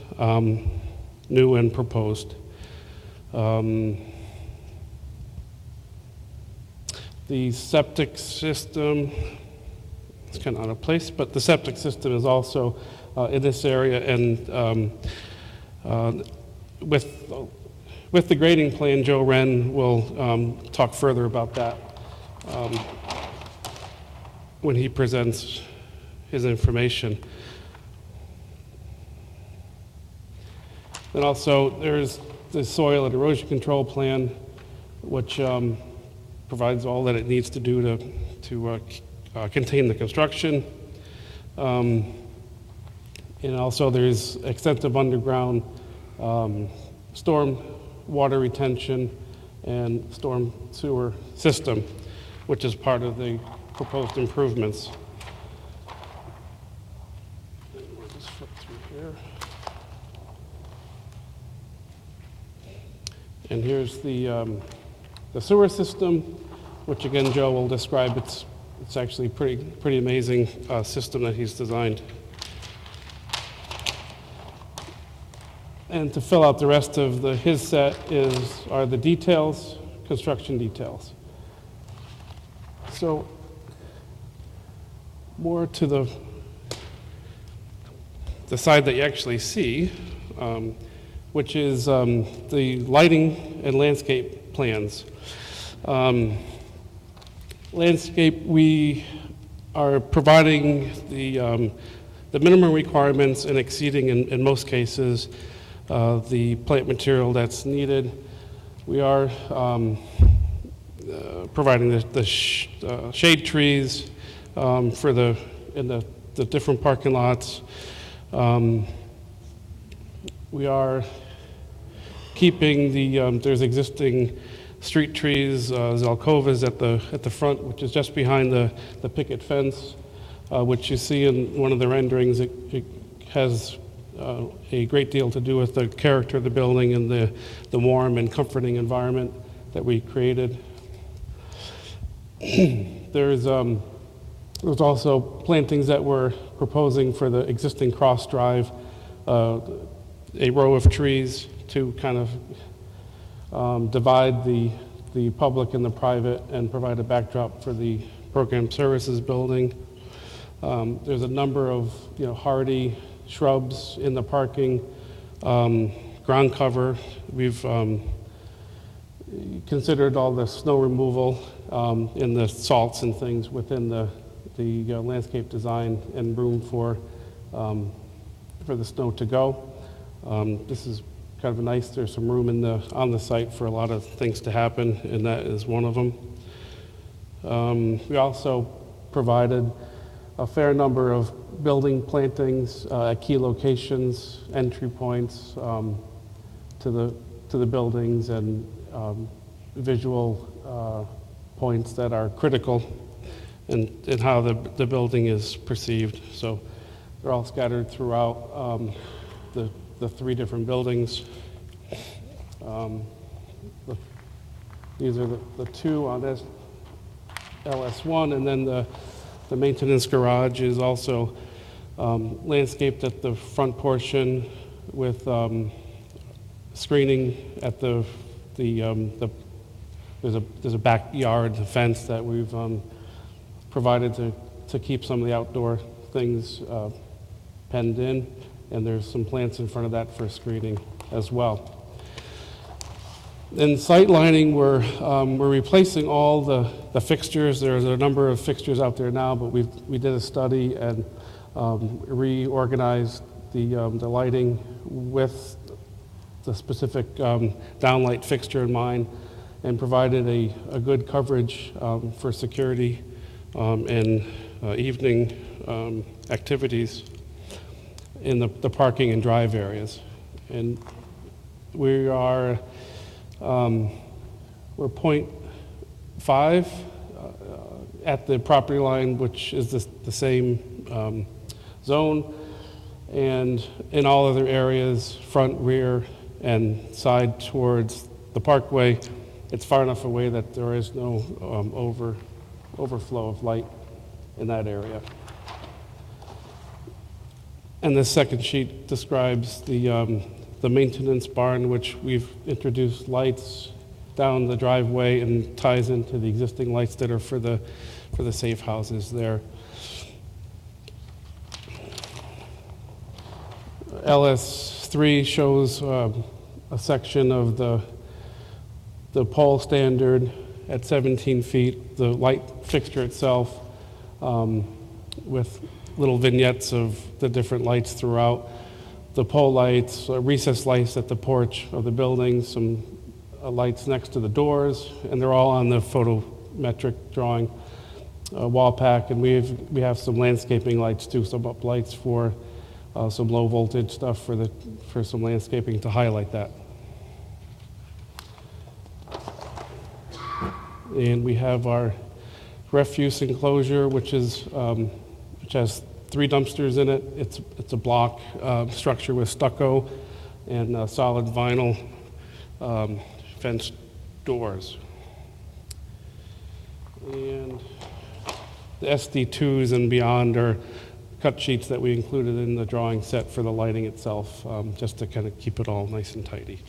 new and proposed. The septic system, it's kind of out of place, but the septic system is also in this area, and with the grading plan, Joe Wren will talk further about that when he presents his information. And also, there's the soil and erosion control plan, which provides all that it needs to do to contain the construction. And also, there's extensive underground storm water retention and storm sewer system, which is part of the proposed improvements. We'll just flip through here. And here's the sewer system, which again Joe will describe. It's It's actually a pretty amazing system that he's designed. And to fill out the rest of his set are the details, construction details. So more to the side that you actually see, which is the lighting and landscape plans. Landscape, we are providing the minimum requirements and exceeding, in most cases, the plant material that's needed. We are providing the shade trees in the different parking lots. We are keeping there's existing street trees, Zelkovas at the front, which is just behind the picket fence, which you see in one of the renderings. It has a great deal to do with the character of the building and the warm and comforting environment that we created. There's also plantings that we're proposing for the existing cross drive, a row of trees to kind of divide the public and the private and provide a backdrop for the program services building. There's a number of hardy shrubs in the parking, ground cover. We've considered all the snow removal and the salts and things within the landscape design and room for the snow to go. This is kind of nice. There's some room on the site for a lot of things to happen, and that is one of them. We also provided a fair number of building plantings at key locations, entry points to the buildings, and visual points that are critical in how the building is perceived. So they're all scattered throughout the three different buildings. These are the two on LS1, and then the maintenance garage is also landscaped at the front portion with screening at there's a backyard fence that we've provided to keep some of the outdoor things penned in, and there's some plants in front of that for screening as well. In sight lining, we're replacing all the fixtures. There's a number of fixtures out there now, but we did a study and reorganized the lighting with the specific downlight fixture in mind, and provided a good coverage for security and evening activities in the parking and drive areas. And we are we're 0.5 at the property line, which is the same zone, and in all other areas, front, rear, and side towards the parkway, it's far enough away that there is no overflow of light in that area. And the second sheet describes the maintenance barn, which we've introduced lights down the driveway and ties into the existing lights that are for the safe houses there. LS3 shows a section of the pole standard at 17 feet, the light fixture itself, with little vignettes of the different lights throughout. The pole lights, recessed lights at the porch of the building, some lights next to the doors, and they're all on the photometric drawing wall pack. And we have some landscaping lights too, some up lights for some low voltage stuff for some landscaping to highlight that. And we have our refuse enclosure, which has 3 dumpsters in it. It's a block structure with stucco and solid vinyl fenced doors. And SD2s and beyond are cut sheets that we included in the drawing set for the lighting itself, just to kind of keep it all nice and tidy.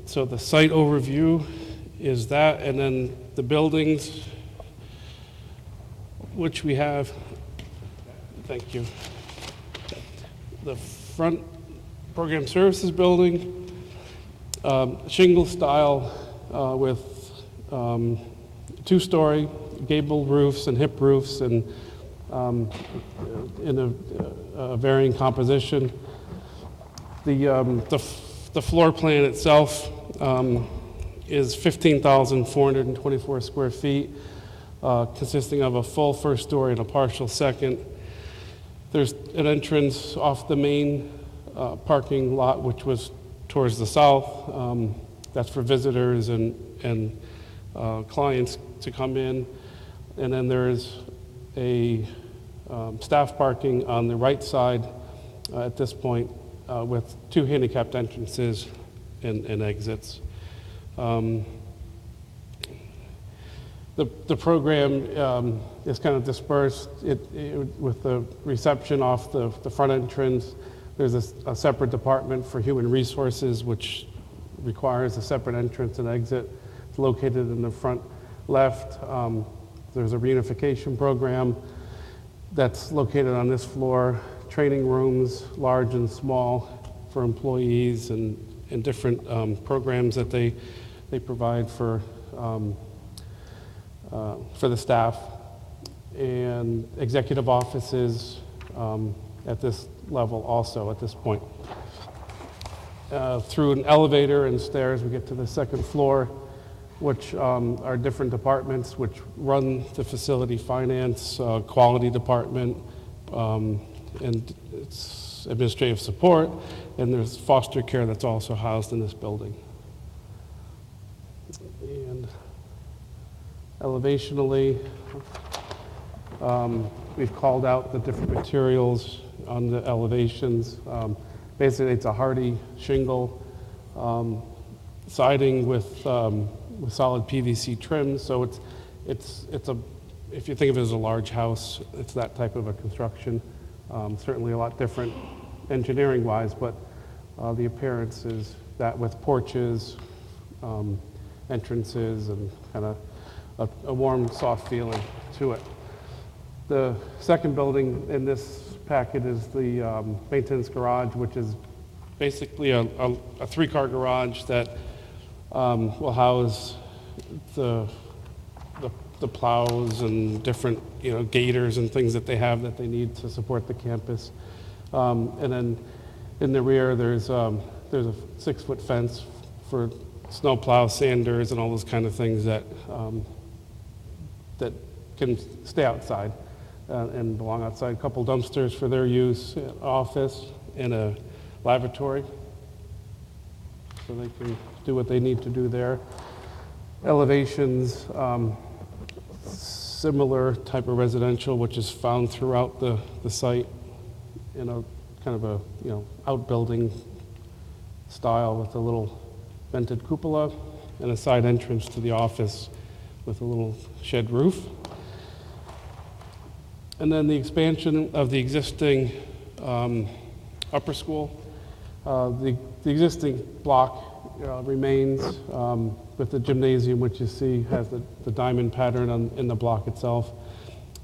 So the site overview is that, and then the buildings, which we have, thank you. The front program services building, shingle style with two-story gable roofs and hip roofs, and in a varying composition. The floor plan itself is 15,424 square feet, consisting of a full first story and a partial second. There's an entrance off the main parking lot, which was towards the south. That's for visitors and clients to come in. And then there's a staff parking on the right side at this point with two handicapped entrances and exits. The program is kind of dispersed with the reception off the front entrance. There's a separate department for human resources, which requires a separate entrance and exit. It's located in the front left. There's a reunification program that's located on this floor. Training rooms, large and small, for employees, and different programs that they provide for the staff, and executive offices at this level also at this point. Through an elevator and stairs, we get to the second floor, which are different departments which run the facility: finance, quality department, and it's administrative support, and there's foster care that's also housed in this building. And elevationally, we've called out the different materials on the elevations. Basically, it's a hardy shingle siding with solid PVC trim. So it's a, if you think of it as a large house, it's that type of a construction. Certainly a lot different engineering-wise, but the appearance is that with porches, entrances, and kind of a warm, soft feeling to it. The second building in this packet is the maintenance garage, which is basically a three-car garage that will house the plows and different, gators and things that they have that they need to support the campus. And then in the rear, there's a 6-foot fence for snow plows, sanders, and all those kind of things that can stay outside and belong outside. A couple dumpsters for their use, an office, and a lavatory, so they can do what they need to do there. Elevations, similar type of residential, which is found throughout the site in a kind of a outbuilding style with a little vented cupola and a side entrance to the office with a little shed roof. And then the expansion of the existing upper school. The existing block remains with the gymnasium, which you see has the diamond pattern in the block itself.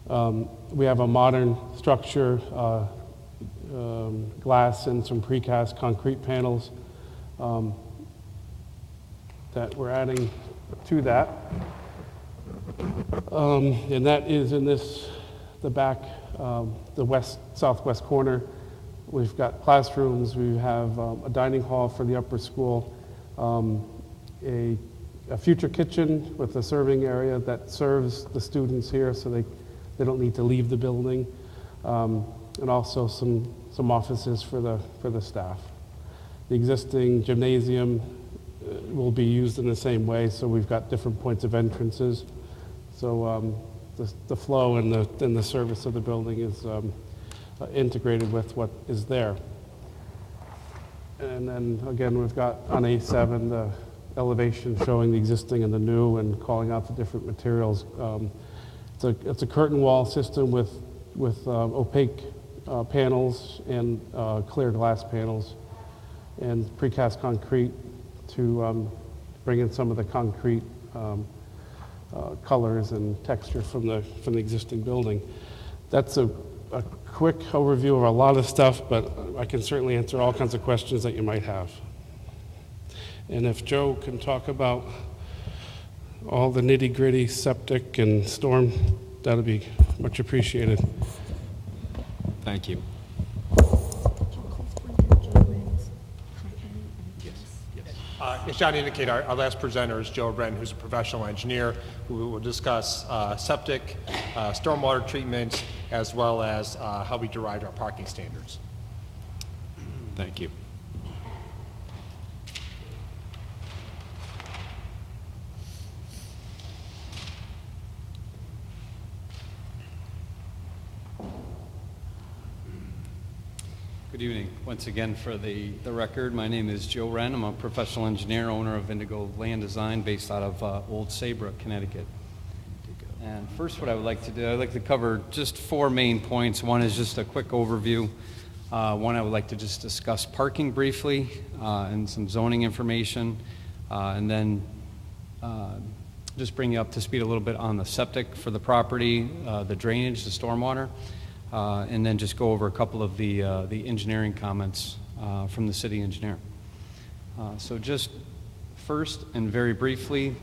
We have a modern structure, glass and some precast concrete panels that we're adding to that. And that is in the back, the southwest corner. We've got classrooms, we have a dining hall for the upper school, a future kitchen with a serving area that serves the students here so they don't need to leave the building, and also some offices for the staff. The existing gymnasium will be used in the same way, so we've got different points of entrances. So the flow and the service of the building is integrated with what is there. And then again, we've got on A7 elevation showing the existing and the new and calling out the different materials. It's a curtain wall system with opaque panels and clear glass panels and precast concrete to bring in some of the concrete colors and texture from the existing building. That's a quick overview of a lot of stuff, but I can certainly answer all kinds of questions that you might have. And if Joe can talk about all the nitty-gritty septic and storm, that'll be much appreciated. Thank you. As John indicated, our last presenter is Joe Wren, who's a professional engineer who will discuss septic, stormwater treatment, as well as how we derived our parking standards. Thank you. Good evening. Once again, for the record, my name is Joe Wren. I'm a professional engineer, owner of Indigo Land Design, based out of Old Saybrook, Connecticut. And first, what I would like to do, I'd like to cover just 4 main points. One is just a quick overview. One, I would like to just discuss parking briefly and some zoning information, and then just bring you up to speed a little bit on the septic for the property, the drainage, the stormwater, and then just go over a couple of the engineering comments from the city engineer. So just first and very briefly,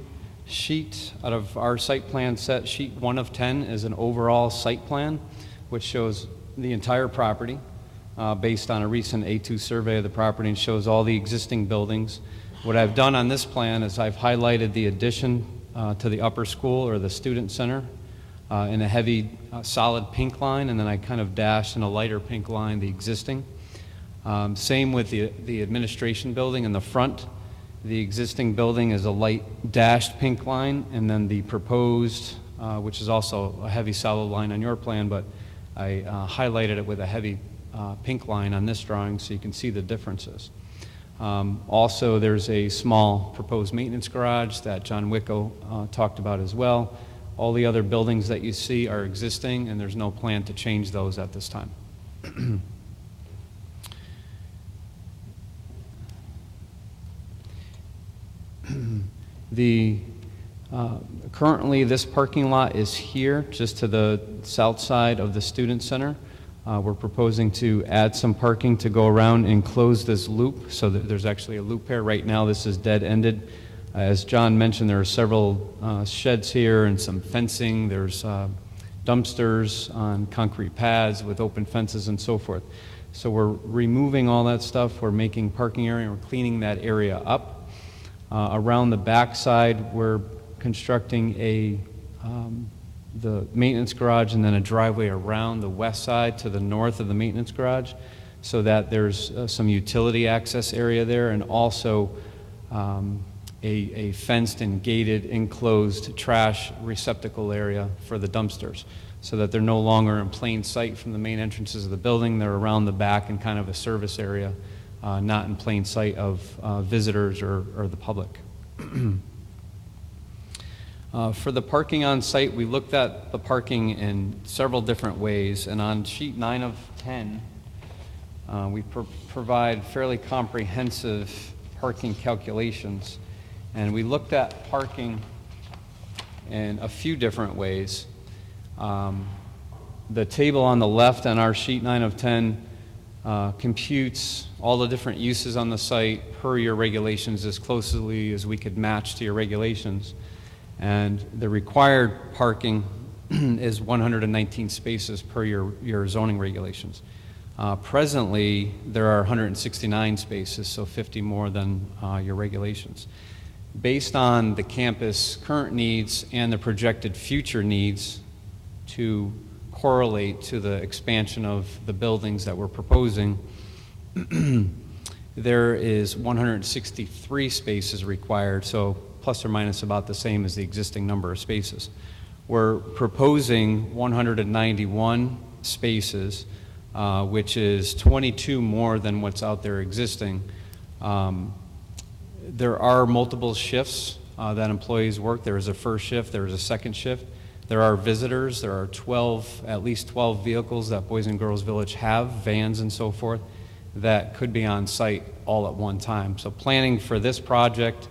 sheet out of our site plan set, sheet 1 of 10 is an overall site plan, which shows the entire property based on a recent A2 survey of the property and shows all the existing buildings. What I've done on this plan is I've highlighted the addition to the upper school or the student center in a heavy solid pink line, and then I kind of dashed in a lighter pink line the existing. Same with the administration building in the front. The existing building is a light dashed pink line, and then the proposed, which is also a heavy solid line on your plan, but I highlighted it with a heavy pink line on this drawing so you can see the differences. Also, there's a small proposed maintenance garage that John Wicko talked about as well. All the other buildings that you see are existing, and there's no plan to change those at this time. Currently, this parking lot is here, just to the south side of the student center. We're proposing to add some parking to go around and close this loop, so that there's actually a loop here. Right now, this is dead-ended. As John mentioned, there are several sheds here and some fencing. There's dumpsters on concrete pads with open fences and so forth. So we're removing all that stuff. We're making parking area, and we're cleaning that area up. Around the back side, we're constructing the maintenance garage and then a driveway around the west side to the north of the maintenance garage so that there's some utility access area there, and also a fenced and gated enclosed trash receptacle area for the dumpsters so that they're no longer in plain sight from the main entrances of the building. They're around the back in kind of a service area, not in plain sight of visitors or the public. For the parking on site, we looked at the parking in several different ways, and on sheet 9 of 10, we provide fairly comprehensive parking calculations, and we looked at parking in a few different ways. The table on the left on our sheet 9 of 10 computes all the different uses on the site per your regulations as closely as we could match to your regulations. And the required parking is 119 spaces per your zoning regulations. Presently, there are 169 spaces, so 50 more than your regulations. Based on the campus' current needs and the projected future needs to correlate to the expansion of the buildings that we're proposing, there is 163 spaces required, so plus or minus about the same as the existing number of spaces. We're proposing 191 spaces, which is 22 more than what's out there existing. There are multiple shifts that employees work. There is a first shift, there is a second shift. There are visitors, there are at least 12 vehicles that Boys and Girls Village have, vans and so forth, that could be on site all at one time. So planning for this project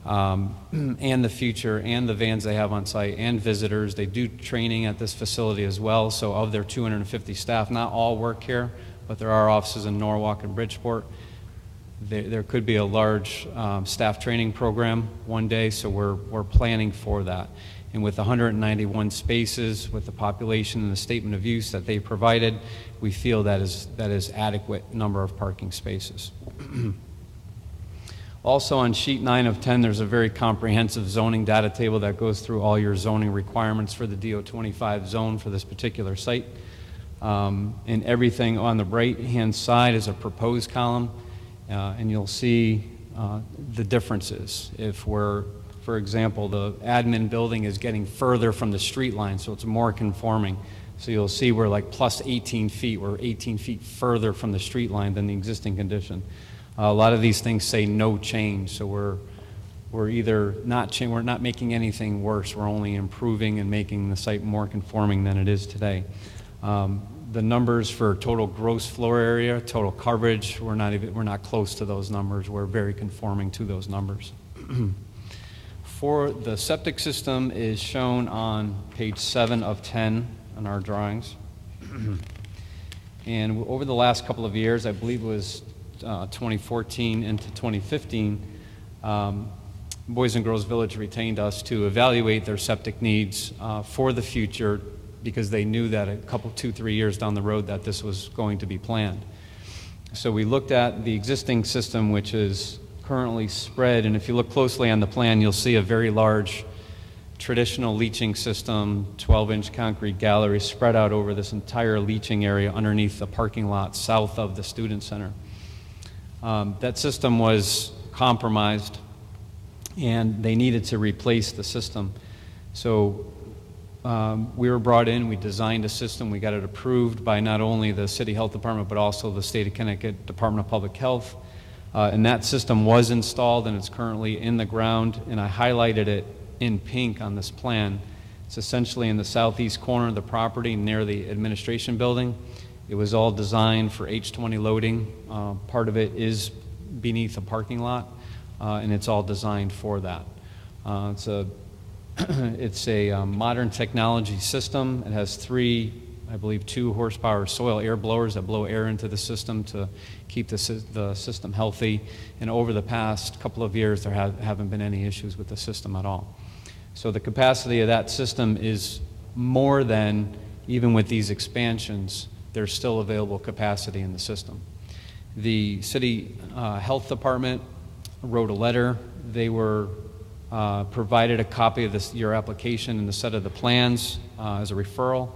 and the future and the vans they have on site and visitors, they do training at this facility as well. So of their 250 staff, not all work here, but there are offices in Norwalk and Bridgeport. There could be a large staff training program one day, so we're planning for that. And with 191 spaces, with the population and the statement of use that they provided, we feel that is adequate number of parking spaces. Also on sheet 9 of 10, there's a very comprehensive zoning data table that goes through all your zoning requirements for the DO25 zone for this particular site. And everything on the right-hand side is a proposed column, and you'll see the differences. If we're, for example, the admin building is getting further from the street line, so it's more conforming. So you'll see we're like plus 18 feet, we're 18 feet further from the street line than the existing condition. A lot of these things say no change, so we're either we're not making anything worse, we're only improving and making the site more conforming than it is today. The numbers for total gross floor area, total coverage, we're not close to those numbers. We're very conforming to those numbers. For the septic system is shown on page 7 of 10 on our drawings. And over the last couple of years, I believe it was 2014 into 2015, Boys and Girls Village retained us to evaluate their septic needs for the future, because they knew that a couple, 2-3 years down the road that this was going to be planned. So we looked at the existing system, which is currently spread, and if you look closely on the plan, you'll see a very large traditional leaching system, 12-inch concrete gallery spread out over this entire leaching area underneath the parking lot south of the student center. That system was compromised, and they needed to replace the system. So we were brought in, we designed a system, we got it approved by not only the City Health Department, but also the State of Connecticut Department of Public Health. And that system was installed, and it's currently in the ground, and I highlighted it in pink on this plan. It's essentially in the southeast corner of the property near the administration building. It was all designed for H20 loading. Part of it is beneath a parking lot, and it's all designed for that. It's a modern technology system. It has 3, I believe, 2 horsepower soil air blowers that blow air into the system to keep the system healthy. And over the past couple of years, there haven't been any issues with the system at all. So the capacity of that system is more than, even with these expansions, there's still available capacity in the system. The City Health Department wrote a letter. They were provided a copy of your application and the set of the plans as a referral.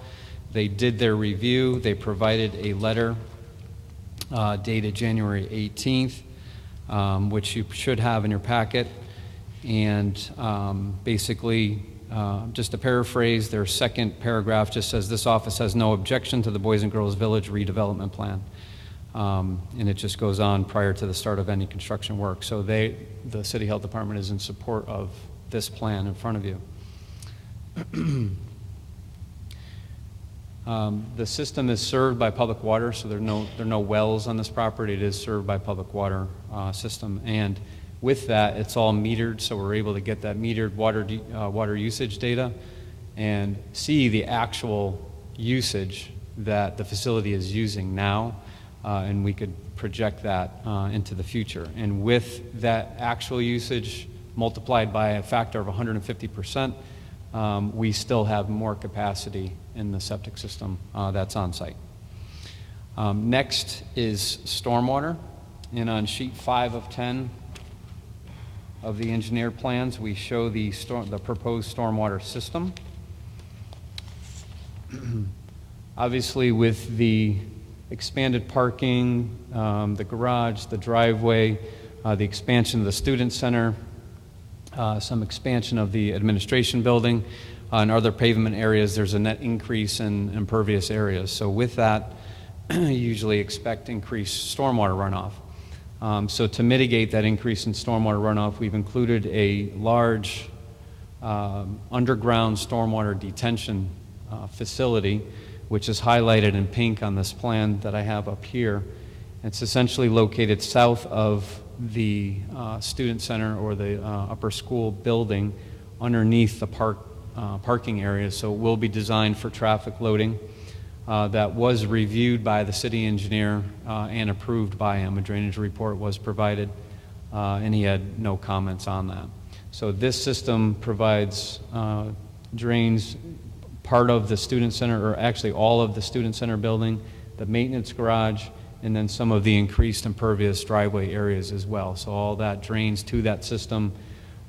They did their review. They provided a letter dated January 18th, which you should have in your packet. And basically, just to paraphrase, their second paragraph just says, "This office has no objection to the Boys and Girls Village redevelopment plan." And it just goes on prior to the start of any construction work. So the City Health Department is in support of this plan in front of you. The system is served by public water, so there are no wells on this property. It is served by public water system, and with that, it's all metered, so we're able to get that metered water usage data and see the actual usage that the facility is using now, and we could project that into the future. And with that actual usage multiplied by a factor of 150%, we still have more capacity in the septic system that's on site. Next is stormwater, and on sheet 5 of 10 of the engineered plans, we show the proposed stormwater system. Obviously, with the expanded parking, the garage, the driveway, the expansion of the student center, some expansion of the administration building, and other pavement areas, there's a net increase in impervious areas. So with that, you usually expect increased stormwater runoff. So to mitigate that increase in stormwater runoff, we've included a large underground stormwater detention facility, which is highlighted in pink on this plan that I have up here. It's essentially located south of the student center or the upper school building underneath the parking area. So it will be designed for traffic loading. That was reviewed by the city engineer and approved by him. A drainage report was provided, and he had no comments on that. So this system provides drains part of the student center, or actually all of the student center building, the maintenance garage, and then some of the increased impervious driveway areas as well. So all that drains to that system.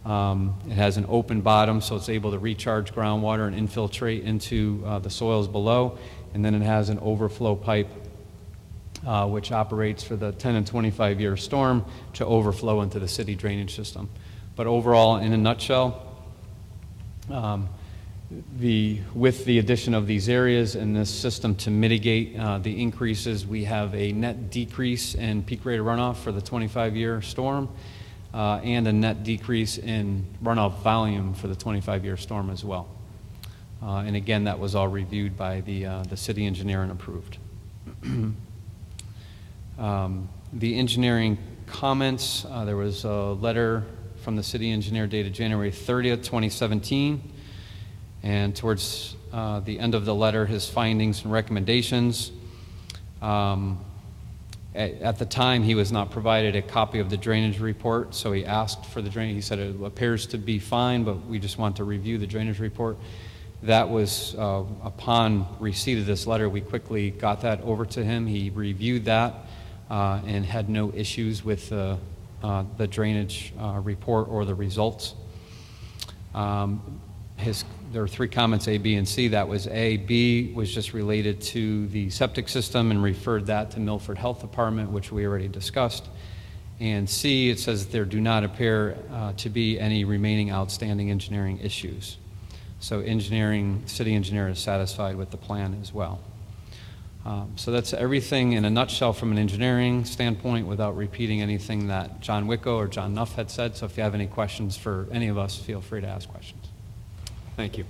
It has an open bottom, so it's able to recharge groundwater and infiltrate into the soils below. And then it has an overflow pipe, which operates for the 10 and 25-year storm to overflow into the city drainage system. But overall, in a nutshell, with the addition of these areas and this system to mitigate the increases, we have a net decrease in peak rate of runoff for the 25-year storm and a net decrease in runoff volume for the 25-year storm as well. And again, that was all reviewed by the city engineer and approved. The engineering comments, there was a letter from the city engineer dated January 30th, 2017. And towards the end of the letter, his findings and recommendations. At the time, he was not provided a copy of the drainage report, so he asked for the drainage. He said it appears to be fine, but we just want to review the drainage report. That was, upon receipt of this letter, we quickly got that over to him. He reviewed that and had no issues with the drainage report or the results. There were three comments, A, B, and C. That was A. B was just related to the septic system and referred that to Milford Health Department, which we already discussed. And C, it says there do not appear to be any remaining outstanding engineering issues. So city engineer is satisfied with the plan as well. So that's everything in a nutshell from an engineering standpoint without repeating anything that John Wicko or John Nuff had said. So if you have any questions for any of us, feel free to ask questions. Thank you.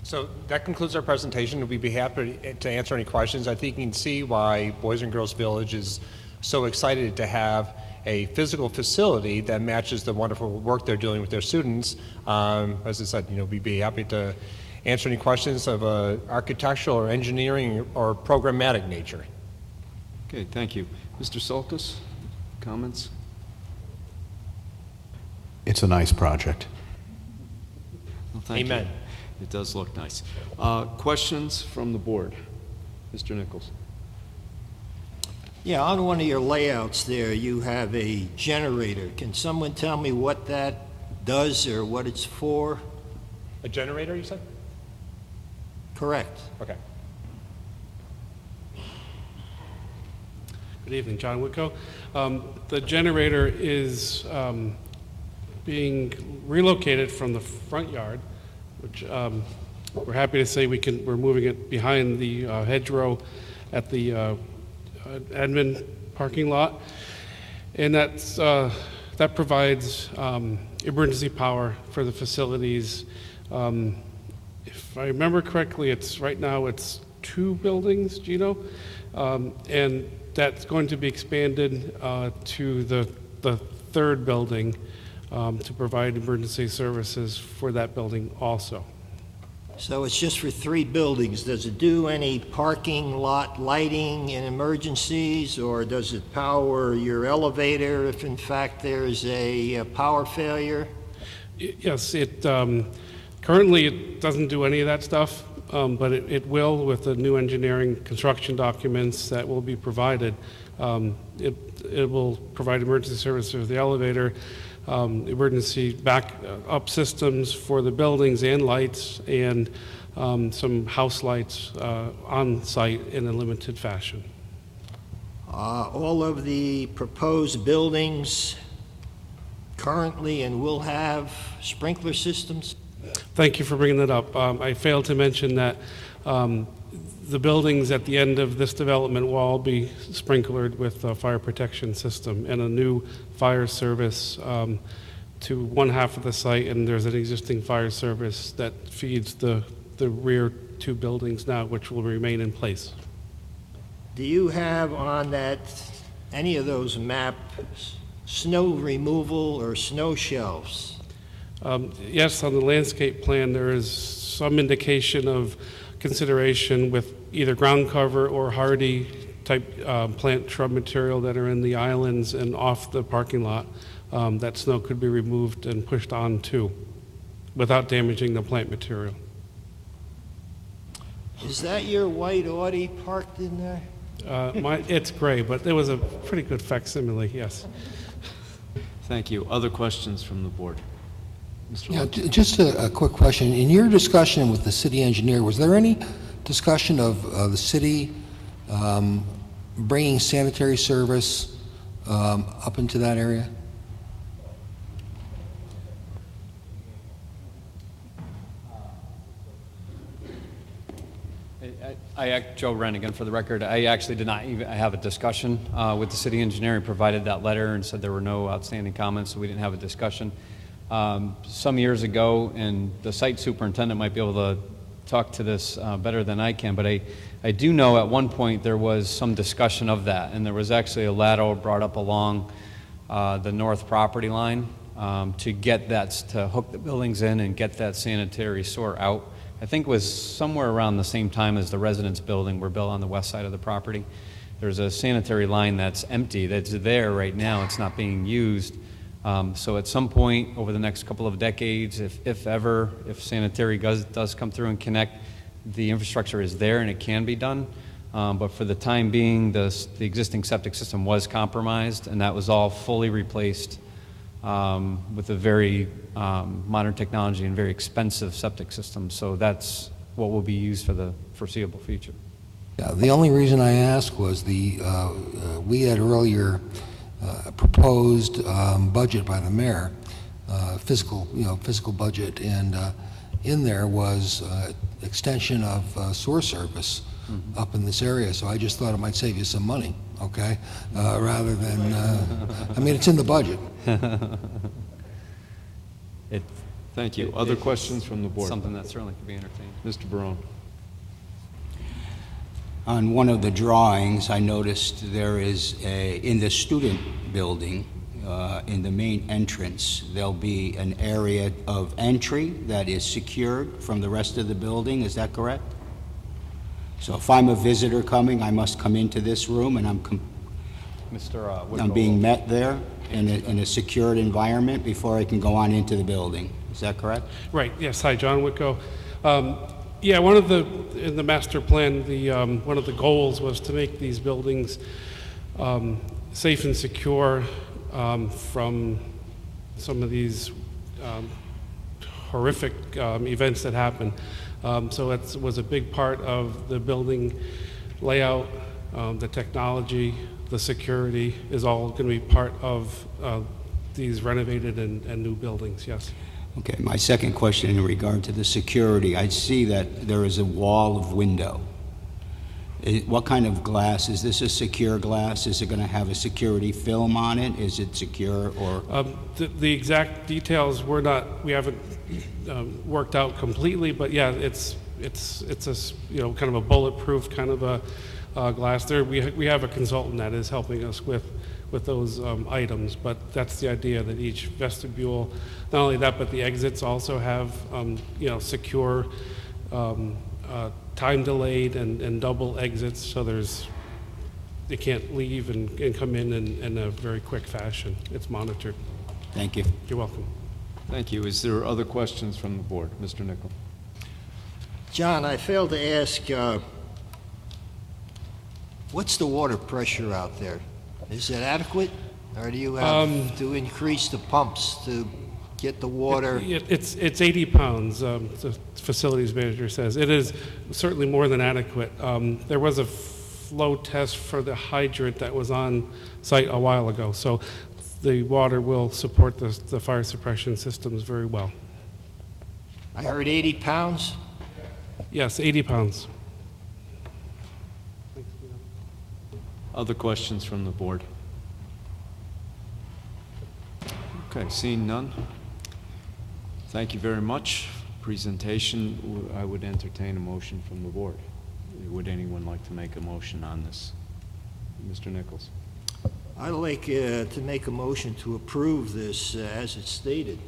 So that concludes our presentation. We'd be happy to answer any questions. I think you can see why Boys and Girls Village is so excited to have a physical facility that matches the wonderful work they're doing with their students. As I said, we'd be happy to answer any questions of architectural or engineering or programmatic nature. Okay, thank you. Mr. Sulkus, comments? It's a nice project. Well, thank Amen. you. It does look nice. Questions from the board? Mr. Nichols. Yeah, on one of your layouts there, you have a generator. Can someone tell me what that does or what it's for? A generator, you said? Correct. Okay. Good evening, John Wicko. The generator is being relocated from the front yard, which we're happy to say we're moving it behind the hedgerow at the admin parking lot, and that provides emergency power for the facilities. If I remember correctly, right now it's 2 buildings, Gino, and that's going to be expanded to the 3rd building to provide emergency services for that building also. So it's just for 3 buildings. Does it do any parking lot lighting in emergencies, or does it power your elevator if in fact there's a power failure? Yes, currently it doesn't do any of that stuff, but it will with the new engineering construction documents that will be provided. It will provide emergency services for the elevator, emergency backup systems for the buildings and lights, and some house lights on site in a limited fashion. All of the proposed buildings currently and will have sprinkler systems? Thank you for bringing that up. I failed to mention that the buildings at the end of this development will all be sprinklered with a fire protection system and a new fire service to one half of the site, and there's an existing fire service that feeds the rear two buildings now, which will remain in place. Do you have on that, any of those maps, snow removal or snow shelves? Yes, on the landscape plan, there is some indication of consideration with either ground cover or hardy type plant shrub material that are in the islands and off the parking lot. That snow could be removed and pushed on too, without damaging the plant material. Is that your white Audi parked in there? It's gray, but it was a pretty good facsimile, yes. Thank you. Other questions from the board? Mr. Yeah, Lund. just a quick question. In your discussion with the city engineer, was there any discussion of the city bringing sanitary service up into that area? Joe Wren again for the record. I actually did not even have a discussion with the city engineer. He provided that letter and said there were no outstanding comments, so we didn't have a discussion. Some years ago, and the site superintendent might be able to talk to this better than I can, but I do know at one point there was some discussion of that, and there was actually a lateral brought up along the north property line to get that, to hook the buildings in and get that sanitary sewer out. I think it was somewhere around the same time as the residence building were built on the west side of the property. There's a sanitary line that's empty, that's there right now, it's not being used. So at some point over the next couple of decades, if ever, if sanitary does come through and connect, the infrastructure is there and it can be done. But for the time being, the existing septic system was compromised, and that was all fully replaced with a very modern technology and very expensive septic system. So that's what will be used for the foreseeable future. Yeah, the only reason I asked was we had earlier proposed budget by the mayor, fiscal budget, and in there was extension of sewer service up in this area. So I just thought it might save you some money, okay? Rather than, I mean, it's in the budget. Thank you. Other questions from the board? Something that certainly could be entertained. Mr. Barone. On one of the drawings, I noticed there is in the student building, in the main entrance, there'll be an area of entry that is secured from the rest of the building. Is that correct? So if I'm a visitor coming, I must come into this room and I'm being met there in a secured environment before I can go on into the building. Is that correct? Right, yes. Hi, John Whitco. Yeah, in the master plan, one of the goals was to make these buildings safe and secure from some of these horrific events that happen. So it was a big part of the building layout, the technology, the security is all going to be part of these renovated and new buildings, yes. Okay, my second question in regard to the security, I see that there is a wall of window. What kind of glass? Is this a secure glass? Is it going to have a security film on it? Is it secure or? The exact details we haven't worked out completely, but yeah, it's a kind of a bulletproof kind of a glass. There we have a consultant that is helping us with those items, but that's the idea, that each vestibule, not only that, but the exits also have secure, time delayed and double exits, so they can't leave and come in a very quick fashion. It's monitored. Thank you. You're welcome. Thank you. Is there other questions from the board? Mr. Nichol. John, I failed to ask, what's the water pressure out there? Is it adequate, or do you have to increase the pumps to get the water? It's 80 pounds, the facilities manager says. It is certainly more than adequate. There was a flow test for the hydrant that was on site a while ago, so the water will support the fire suppression systems very well. I heard 80 pounds? Yes, 80 pounds. Other questions from the board? Okay, seeing none. Thank you very much. Presentation, I would entertain a motion from the board. Would anyone like to make a motion on this? Mr. Nichols? I'd like to make a motion to approve this as it's stated.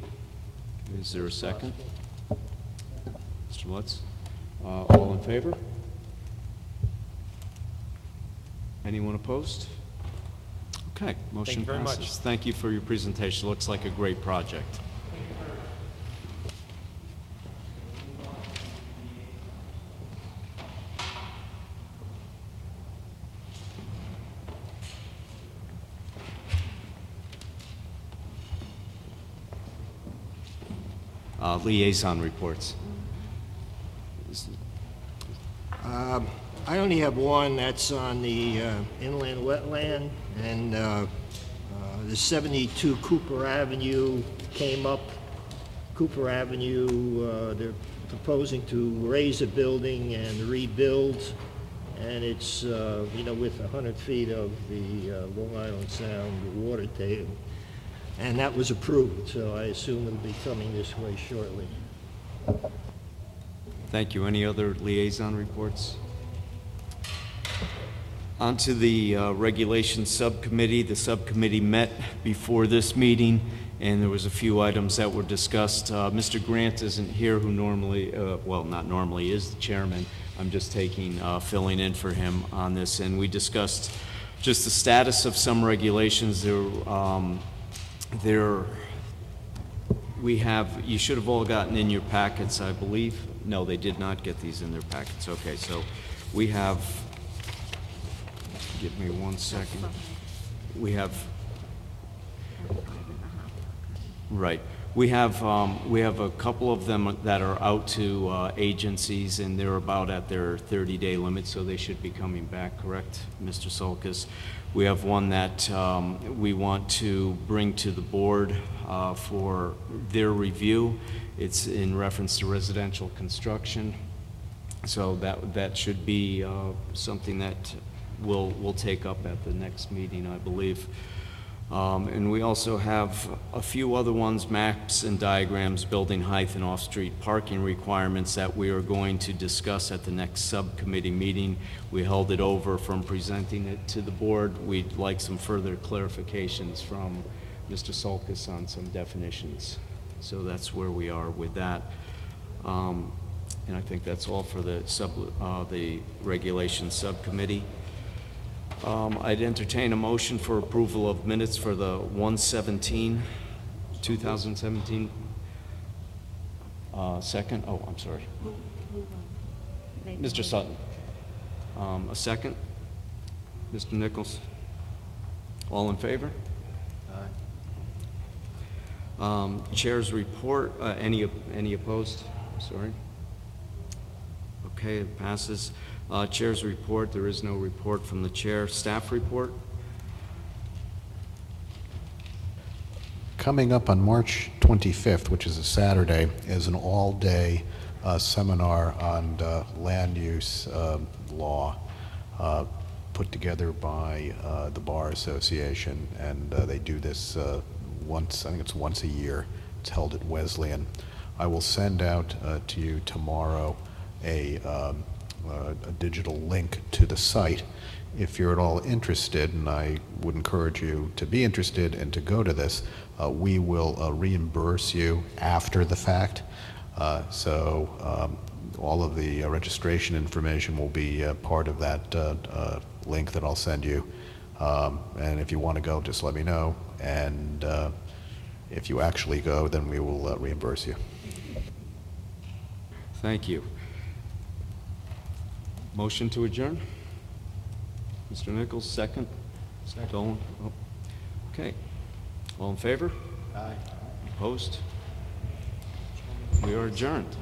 Is there a second? Mr. Lutz? All in favor? Anyone opposed? Okay, motion you very passes. much. Thank you for your presentation. Looks like a great project. Liaison reports. I only have one that's on the inland wetland, and the 72 Cooper Avenue came up. Cooper Avenue, they're proposing to raise a building and rebuild, and it's, with 100 feet of the Long Island Sound water table. And that was approved, so I assume it'll be coming this way shortly. Thank you. Any other liaison reports? On to the Regulations Subcommittee. The subcommittee met before this meeting, and there was a few items that were discussed. Mr. Grant isn't here, who normally, well, not normally, is the chairman. I'm just filling in for him on this, and we discussed just the status of some regulations. You should have all gotten in your packets, I believe. No, they did not get these in their packets. Okay, so we have, give me 1 second. We have, right. We have a couple of them that are out to agencies, and they're about at their 30-day limit, so they should be coming back, correct, Mr. Sulkus? We have one that we want to bring to the board for their review. It's in reference to residential construction, so that should be something that we'll take up at the next meeting, I believe. And we also have a few other ones, maps and diagrams, building height and off-street parking requirements that we are going to discuss at the next subcommittee meeting. We held it over from presenting it to the board. We'd like some further clarifications from Mr. Sulkus on some definitions. So that's where we are with that. And I think that's all for the Regulations Subcommittee. I'd entertain a motion for approval of minutes for the 1/17/2017. Second? Oh, I'm sorry. Mr. Sutton. A second? Mr. Nichols? All in favor? Aye. Chair's report. Any opposed? Sorry. Okay, it passes. Chair's report, there is no report from the chair. Staff report? Coming up on March 25th, which is a Saturday, is an all-day seminar on land use law put together by the Bar Association, and they do this once, I think it's once a year. It's held at Wesleyan. I will send out to you tomorrow a digital link to the site. If you're at all interested, and I would encourage you to be interested and to go to this, we will reimburse you after the fact. So all of the registration information will be part of that link that I'll send you. And if you want to go, just let me know. And if you actually go, then we will reimburse you. Thank you. Motion to adjourn? Mr. Nichols, second? Second. Dolan? Oh. Okay. All in favor? Aye. Opposed? We are adjourned.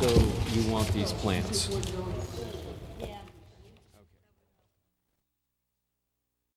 So you want these plans?